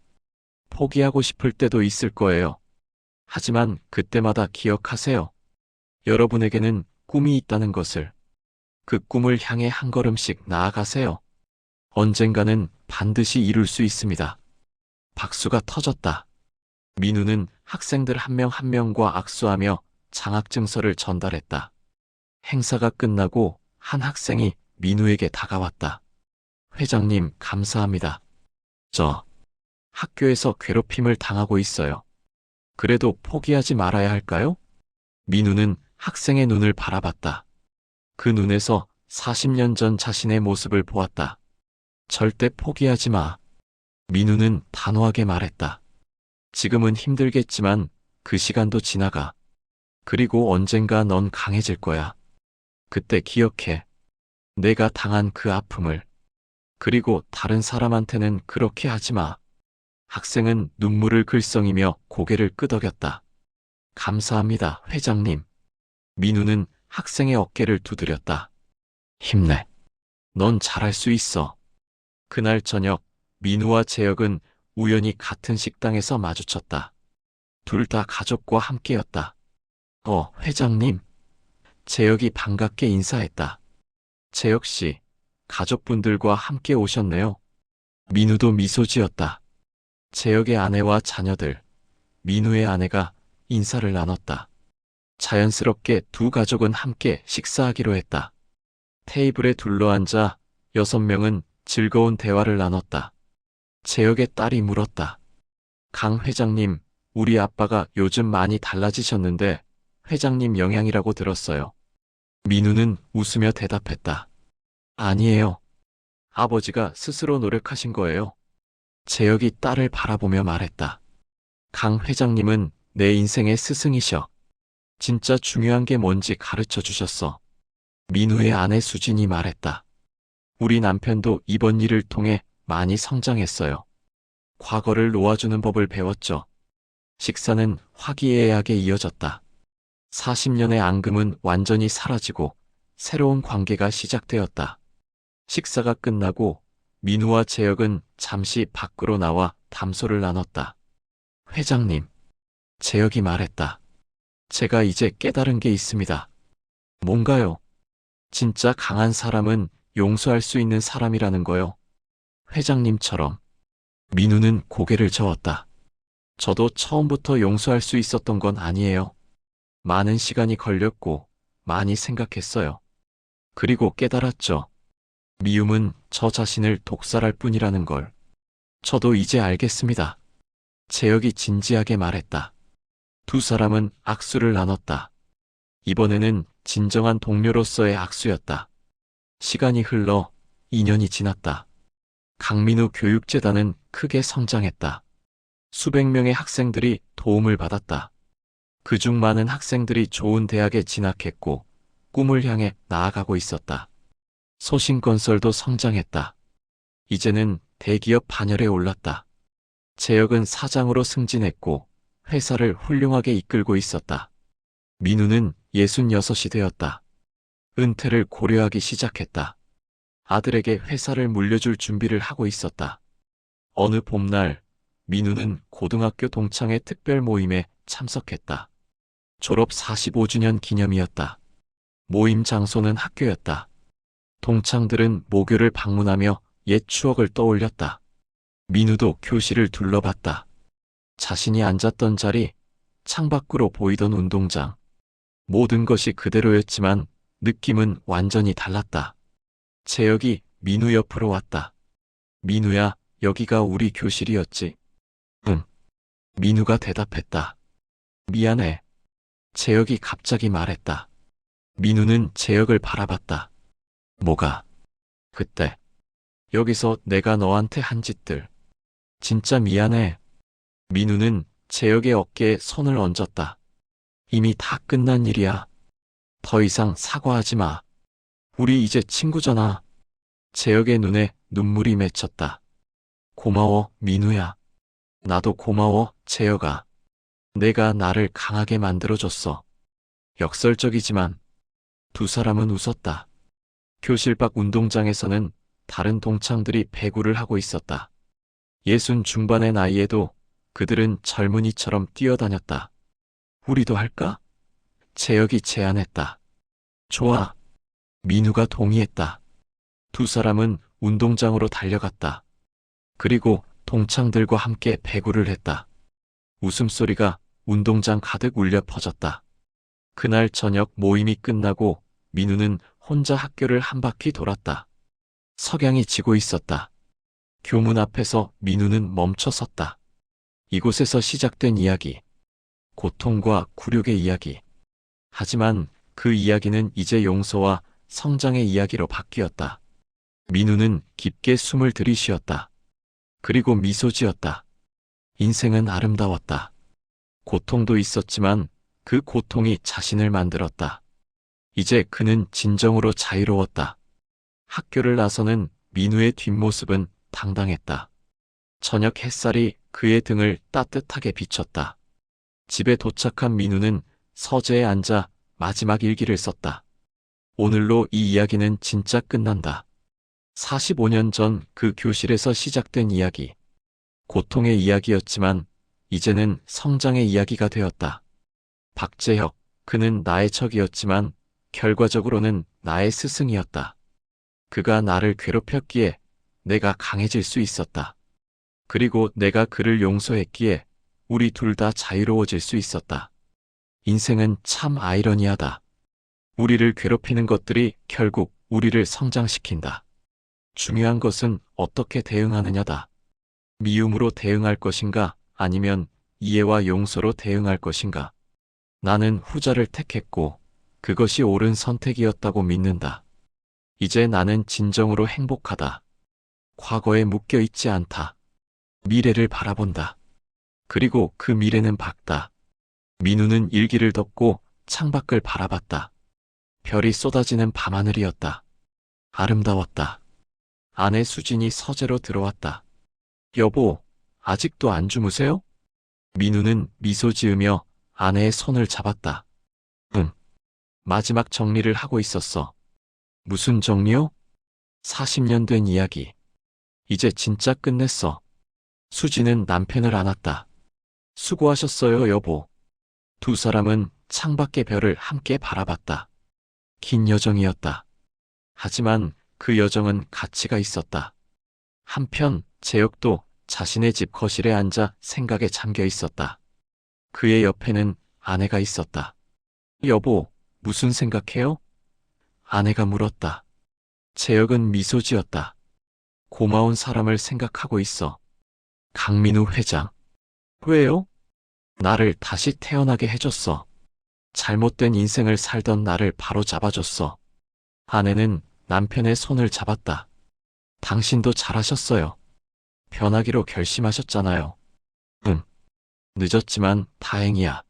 포기하고 싶을 때도 있을 거예요. 하지만 그때마다 기억하세요. 여러분에게는 꿈이 있다는 것을. 그 꿈을 향해 한 걸음씩 나아가세요. 언젠가는 반드시 이룰 수 있습니다. 박수가 터졌다. 민우는 학생들 한 명 한 명과 악수하며 장학증서를 전달했다. 행사가 끝나고 한 학생이 민우에게 다가왔다. 회장님, 감사합니다. 저 학교에서 괴롭힘을 당하고 있어요. 그래도 포기하지 말아야 할까요? 민우는 학생의 눈을 바라봤다. 그 눈에서 40년 전 자신의 모습을 보았다. 절대 포기하지 마. 민우는 단호하게 말했다. 지금은 힘들겠지만 그 시간도 지나가. 그리고 언젠가 넌 강해질 거야. 그때 기억해. 내가 당한 그 아픔을. 그리고 다른 사람한테는 그렇게 하지 마. 학생은 눈물을 글썽이며 고개를 끄덕였다. 감사합니다, 회장님. 민우는 학생의 어깨를 두드렸다. 힘내. 넌 잘할 수 있어. 그날 저녁, 민우와 재혁은 우연히 같은 식당에서 마주쳤다. 둘 다 가족과 함께였다. 회장님. 재혁이 반갑게 인사했다. 재혁 씨, 가족분들과 함께 오셨네요. 민우도 미소 지었다. 재혁의 아내와 자녀들, 민우의 아내가 인사를 나눴다. 자연스럽게 두 가족은 함께 식사하기로 했다. 테이블에 둘러앉아 6명은 즐거운 대화를 나눴다. 재혁의 딸이 물었다. 강 회장님, 우리 아빠가 요즘 많이 달라지셨는데 회장님 영향이라고 들었어요. 민우는 웃으며 대답했다. 아니에요. 아버지가 스스로 노력하신 거예요. 재혁이 딸을 바라보며 말했다. 강 회장님은 내 인생의 스승이셔. 진짜 중요한 게 뭔지 가르쳐 주셨어. 민우의 아내 수진이 말했다. 우리 남편도 이번 일을 통해 많이 성장했어요. 과거를 놓아주는 법을 배웠죠. 식사는 화기애애하게 이어졌다. 40년의 앙금은 완전히 사라지고 새로운 관계가 시작되었다. 식사가 끝나고 민우와 재혁은 잠시 밖으로 나와 담소를 나눴다. 회장님, 재혁이 말했다. 제가 이제 깨달은 게 있습니다. 뭔가요? 진짜 강한 사람은 용서할 수 있는 사람이라는 거요. 회장님처럼. 민우는 고개를 저었다. 저도 처음부터 용서할 수 있었던 건 아니에요. 많은 시간이 걸렸고 많이 생각했어요. 그리고 깨달았죠. 미움은 저 자신을 독살할 뿐이라는 걸. 저도 이제 알겠습니다. 재혁이 진지하게 말했다. 두 사람은 악수를 나눴다. 이번에는 진정한 동료로서의 악수였다. 시간이 흘러 2년이 지났다. 강민우 교육재단은 크게 성장했다. 수백 명의 학생들이 도움을 받았다. 그중 많은 학생들이 좋은 대학에 진학했고 꿈을 향해 나아가고 있었다. 소신건설도 성장했다. 이제는 대기업 반열에 올랐다. 재혁은 사장으로 승진했고 회사를 훌륭하게 이끌고 있었다. 민우는 66이 되었다. 은퇴를 고려하기 시작했다. 아들에게 회사를 물려줄 준비를 하고 있었다. 어느 봄날 민우는 고등학교 동창회 특별 모임에 참석했다. 졸업 45주년 기념이었다. 모임 장소는 학교였다. 동창들은 모교를 방문하며 옛 추억을 떠올렸다. 민우도 교실을 둘러봤다. 자신이 앉았던 자리, 창밖으로 보이던 운동장. 모든 것이 그대로였지만 느낌은 완전히 달랐다. 재혁이 민우 옆으로 왔다. 민우야, 여기가 우리 교실이었지? 응. 민우가 대답했다. 미안해. 재혁이 갑자기 말했다. 민우는 재혁을 바라봤다. 뭐가? 그때. 여기서 내가 너한테 한 짓들. 진짜 미안해. 민우는 재혁의 어깨에 손을 얹었다. 이미 다 끝난 일이야. 더 이상 사과하지 마. 우리 이제 친구잖아. 재혁의 눈에 눈물이 맺혔다. 고마워, 민우야. 나도 고마워, 재혁아. 내가 나를 강하게 만들어줬어. 역설적이지만 두 사람은 웃었다. 교실 밖 운동장에서는 다른 동창들이 배구를 하고 있었다. 60 중반의 나이에도 그들은 젊은이처럼 뛰어다녔다. 우리도 할까? 재혁이 제안했다. 좋아. 민우가 동의했다. 두 사람은 운동장으로 달려갔다. 그리고 동창들과 함께 배구를 했다. 웃음소리가 운동장 가득 울려 퍼졌다. 그날 저녁 모임이 끝나고 민우는 혼자 학교를 한 바퀴 돌았다. 석양이 지고 있었다. 교문 앞에서 민우는 멈춰 섰다. 이곳에서 시작된 이야기. 고통과 굴욕의 이야기. 하지만 그 이야기는 이제 용서와 성장의 이야기로 바뀌었다. 민우는 깊게 숨을 들이쉬었다. 그리고 미소 지었다. 인생은 아름다웠다. 고통도 있었지만 그 고통이 자신을 만들었다. 이제 그는 진정으로 자유로웠다. 학교를 나서는 민우의 뒷모습은 당당했다. 저녁 햇살이 그의 등을 따뜻하게 비췄다. 집에 도착한 민우는 서재에 앉아 마지막 일기를 썼다. 오늘로 이 이야기는 진짜 끝난다. 45년 전 그 교실에서 시작된 이야기. 고통의 이야기였지만 이제는 성장의 이야기가 되었다. 박재혁, 그는 나의 적이었지만 결과적으로는 나의 스승이었다. 그가 나를 괴롭혔기에 내가 강해질 수 있었다. 그리고 내가 그를 용서했기에 우리 둘 다 자유로워질 수 있었다. 인생은 참 아이러니하다. 우리를 괴롭히는 것들이 결국 우리를 성장시킨다. 중요한 것은 어떻게 대응하느냐다. 미움으로 대응할 것인가 아니면 이해와 용서로 대응할 것인가. 나는 후자를 택했고 그것이 옳은 선택이었다고 믿는다. 이제 나는 진정으로 행복하다. 과거에 묶여 있지 않다. 미래를 바라본다. 그리고 그 미래는 밝다. 민우는 일기를 덮고 창밖을 바라봤다. 별이 쏟아지는 밤하늘이었다. 아름다웠다. 아내 수진이 서재로 들어왔다. 여보, 아직도 안 주무세요? 민우는 미소 지으며 아내의 손을 잡았다. 응. 마지막 정리를 하고 있었어. 무슨 정리요? 40년 된 이야기. 이제 진짜 끝냈어. 수지는 남편을 안았다. 수고하셨어요, 여보. 두 사람은 창밖의 별을 함께 바라봤다. 긴 여정이었다. 하지만 그 여정은 가치가 있었다. 한편 재혁도 자신의 집 거실에 앉아 생각에 잠겨 있었다. 그의 옆에는 아내가 있었다. 여보, 무슨 생각해요? 아내가 물었다. 재혁은 미소 지었다. 고마운 사람을 생각하고 있어. 강민우 회장. 왜요? 나를 다시 태어나게 해줬어. 잘못된 인생을 살던 나를 바로 잡아줬어. 아내는 남편의 손을 잡았다. 당신도 잘하셨어요. 변하기로 결심하셨잖아요. 응. 늦었지만 다행이야.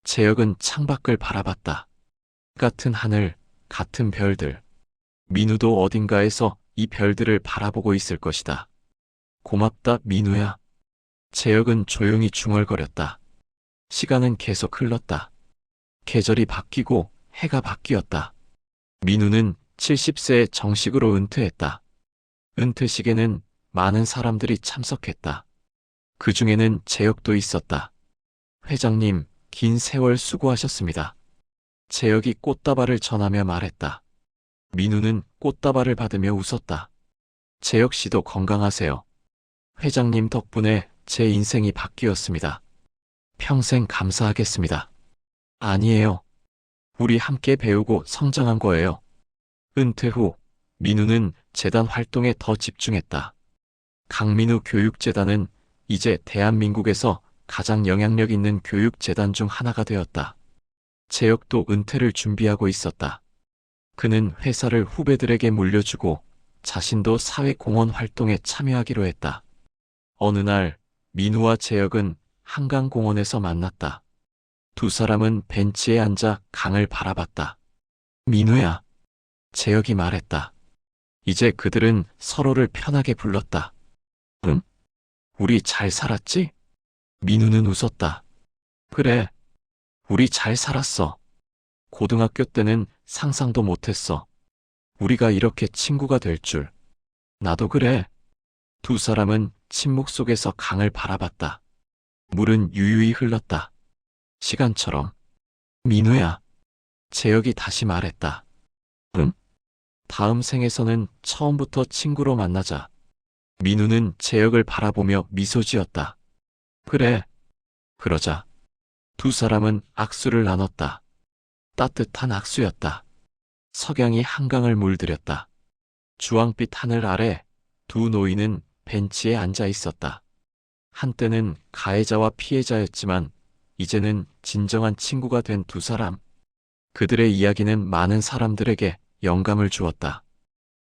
재혁은 창밖을 바라봤다. 같은 하늘, 같은 별들. 민우도 어딘가에서 이 별들을 바라보고 있을 것이다. 고맙다, 민우야. 재혁은 조용히 중얼거렸다. 시간은 계속 흘렀다. 계절이 바뀌고 해가 바뀌었다. 민우는 70세에 정식으로 은퇴했다. 은퇴식에는 많은 사람들이 참석했다. 그 중에는 재혁도 있었다. 회장님, 긴 세월 수고하셨습니다. 재혁이 꽃다발을 전하며 말했다. 민우는 꽃다발을 받으며 웃었다. 재혁 씨도 건강하세요. 회장님 덕분에 제 인생이 바뀌었습니다. 평생 감사하겠습니다. 아니에요. 우리 함께 배우고 성장한 거예요. 은퇴 후 민우는 재단 활동에 더 집중했다. 강민우 교육재단은 이제 대한민국에서 가장 영향력 있는 교육재단 중 하나가 되었다. 재혁도 은퇴를 준비하고 있었다. 그는 회사를 후배들에게 물려주고 자신도 사회공헌 활동에 참여하기로 했다. 어느 날 민우와 재혁은 한강공원에서 만났다. 두 사람은 벤치에 앉아 강을 바라봤다. 민우야, 재혁이 말했다. 이제 그들은 서로를 편하게 불렀다. 응? 우리 잘 살았지? 민우는 웃었다. 그래, 우리 잘 살았어. 고등학교 때는 상상도 못했어. 우리가 이렇게 친구가 될 줄. 나도 그래. 두 사람은 침묵 속에서 강을 바라봤다. 물은 유유히 흘렀다. 시간처럼. 민우야. 재혁이 다시 말했다. 응? 다음 생에서는 처음부터 친구로 만나자. 민우는 재혁을 바라보며 미소 지었다. 그래. 그러자. 두 사람은 악수를 나눴다. 따뜻한 악수였다. 석양이 한강을 물들였다. 주황빛 하늘 아래 두 노인은 벤치에 앉아 있었다. 한때는 가해자와 피해자였지만 이제는 진정한 친구가 된 두 사람. 그들의 이야기는 많은 사람들에게 영감을 주었다.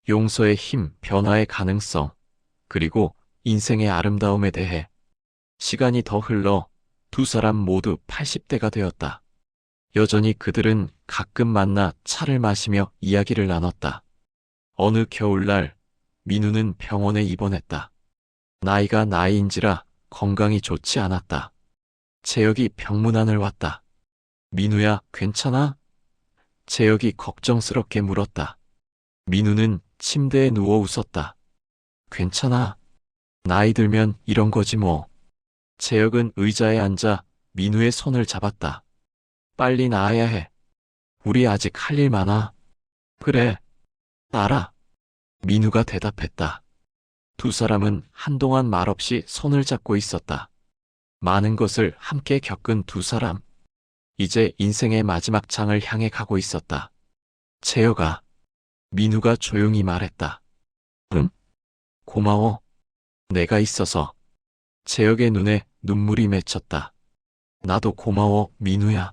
용서의 힘, 변화의 가능성, 그리고 인생의 아름다움에 대해. 시간이 더 흘러 두 사람 모두 80대가 되었다. 여전히 그들은 가끔 만나 차를 마시며 이야기를 나눴다. 어느 겨울날 민우는 병원에 입원했다. 나이가 나이인지라 건강이 좋지 않았다. 재혁이 병문안을 왔다. 민우야, 괜찮아? 재혁이 걱정스럽게 물었다. 민우는 침대에 누워 웃었다. 괜찮아. 나이 들면 이런 거지 뭐. 재혁은 의자에 앉아 민우의 손을 잡았다. 빨리 나아야 해. 우리 아직 할 일 많아. 그래. 알아. 민우가 대답했다. 두 사람은 한동안 말없이 손을 잡고 있었다. 많은 것을 함께 겪은 두 사람. 이제 인생의 마지막 장을 향해 가고 있었다. 재혁아. 민우가 조용히 말했다. 응? 고마워. 내가 있어서. 재혁의 눈에 눈물이 맺혔다. 나도 고마워, 민우야.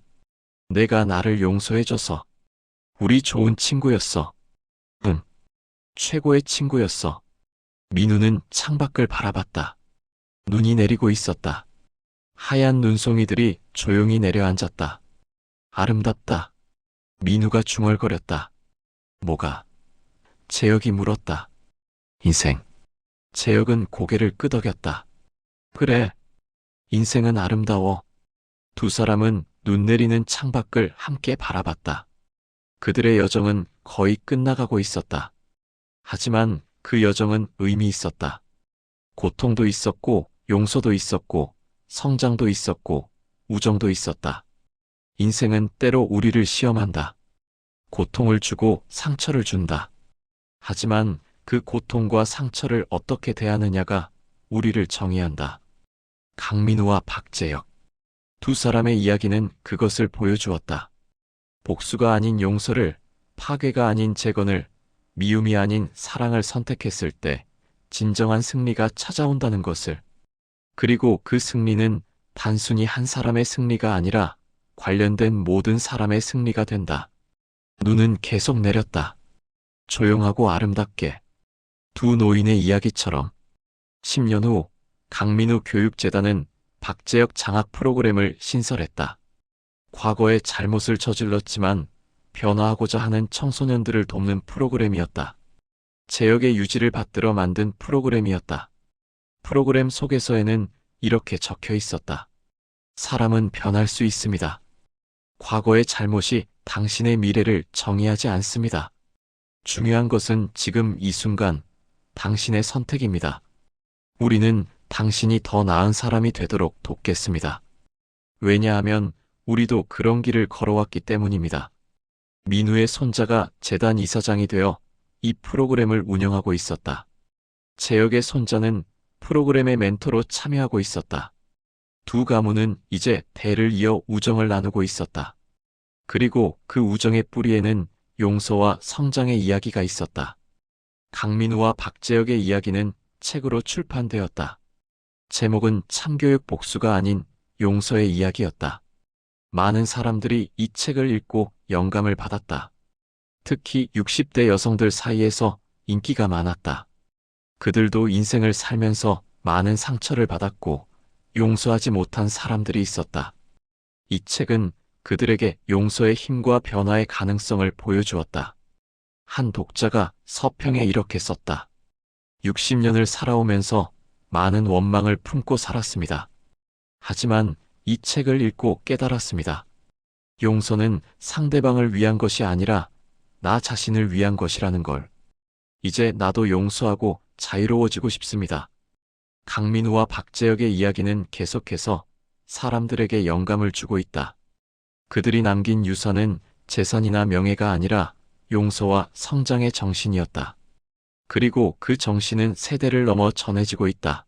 내가 나를 용서해줘서. 우리 좋은 친구였어. 응. 최고의 친구였어. 민우는 창밖을 바라봤다. 눈이 내리고 있었다. 하얀 눈송이들이 조용히 내려앉았다. 아름답다. 민우가 중얼거렸다. 뭐가? 재혁이 물었다. 인생. 재혁은 고개를 끄덕였다. 그래. 인생은 아름다워. 두 사람은 눈 내리는 창밖을 함께 바라봤다. 그들의 여정은 거의 끝나가고 있었다. 하지만 그 여정은 의미 있었다. 고통도 있었고, 용서도 있었고, 성장도 있었고, 우정도 있었다. 인생은 때로 우리를 시험한다. 고통을 주고 상처를 준다. 하지만 그 고통과 상처를 어떻게 대하느냐가 우리를 정의한다. 강민우와 박재혁. 두 사람의 이야기는 그것을 보여주었다. 복수가 아닌 용서를, 파괴가 아닌 재건을, 미움이 아닌 사랑을 선택했을 때 진정한 승리가 찾아온다는 것을. 그리고 그 승리는 단순히 한 사람의 승리가 아니라 관련된 모든 사람의 승리가 된다. 눈은 계속 내렸다. 조용하고 아름답게. 두 노인의 이야기처럼. 10년 후 강민우 교육재단은 박재혁 장학 프로그램을 신설했다. 과거에 잘못을 저질렀지만 변화하고자 하는 청소년들을 돕는 프로그램이었다. 재혁의 유지를 받들어 만든 프로그램이었다. 프로그램 속에서에는 이렇게 적혀 있었다. 사람은 변할 수 있습니다. 과거의 잘못이 당신의 미래를 정의하지 않습니다. 중요한 것은 지금 이 순간 당신의 선택입니다. 우리는 당신이 더 나은 사람이 되도록 돕겠습니다. 왜냐하면 우리도 그런 길을 걸어왔기 때문입니다. 민우의 손자가 재단 이사장이 되어 이 프로그램을 운영하고 있었다. 재혁의 손자는 프로그램의 멘토로 참여하고 있었다. 두 가문은 이제 대를 이어 우정을 나누고 있었다. 그리고 그 우정의 뿌리에는 용서와 성장의 이야기가 있었다. 강민우와 박재혁의 이야기는 책으로 출판되었다. 제목은 참교육 복수가 아닌 용서의 이야기였다. 많은 사람들이 이 책을 읽고 영감을 받았다. 특히 60대 여성들 사이에서 인기가 많았다. 그들도 인생을 살면서 많은 상처를 받았고 용서하지 못한 사람들이 있었다. 이 책은 그들에게 용서의 힘과 변화의 가능성을 보여주었다. 한 독자가 서평에 이렇게 썼다. 60년을 살아오면서 많은 원망을 품고 살았습니다. 하지만 이 책을 읽고 깨달았습니다. 용서는 상대방을 위한 것이 아니라 나 자신을 위한 것이라는 걸. 이제 나도 용서하고 자유로워지고 싶습니다. 강민우와 박재혁의 이야기는 계속해서 사람들에게 영감을 주고 있다. 그들이 남긴 유산은 재산이나 명예가 아니라 용서와 성장의 정신이었다. 그리고 그 정신은 세대를 넘어 전해지고 있다.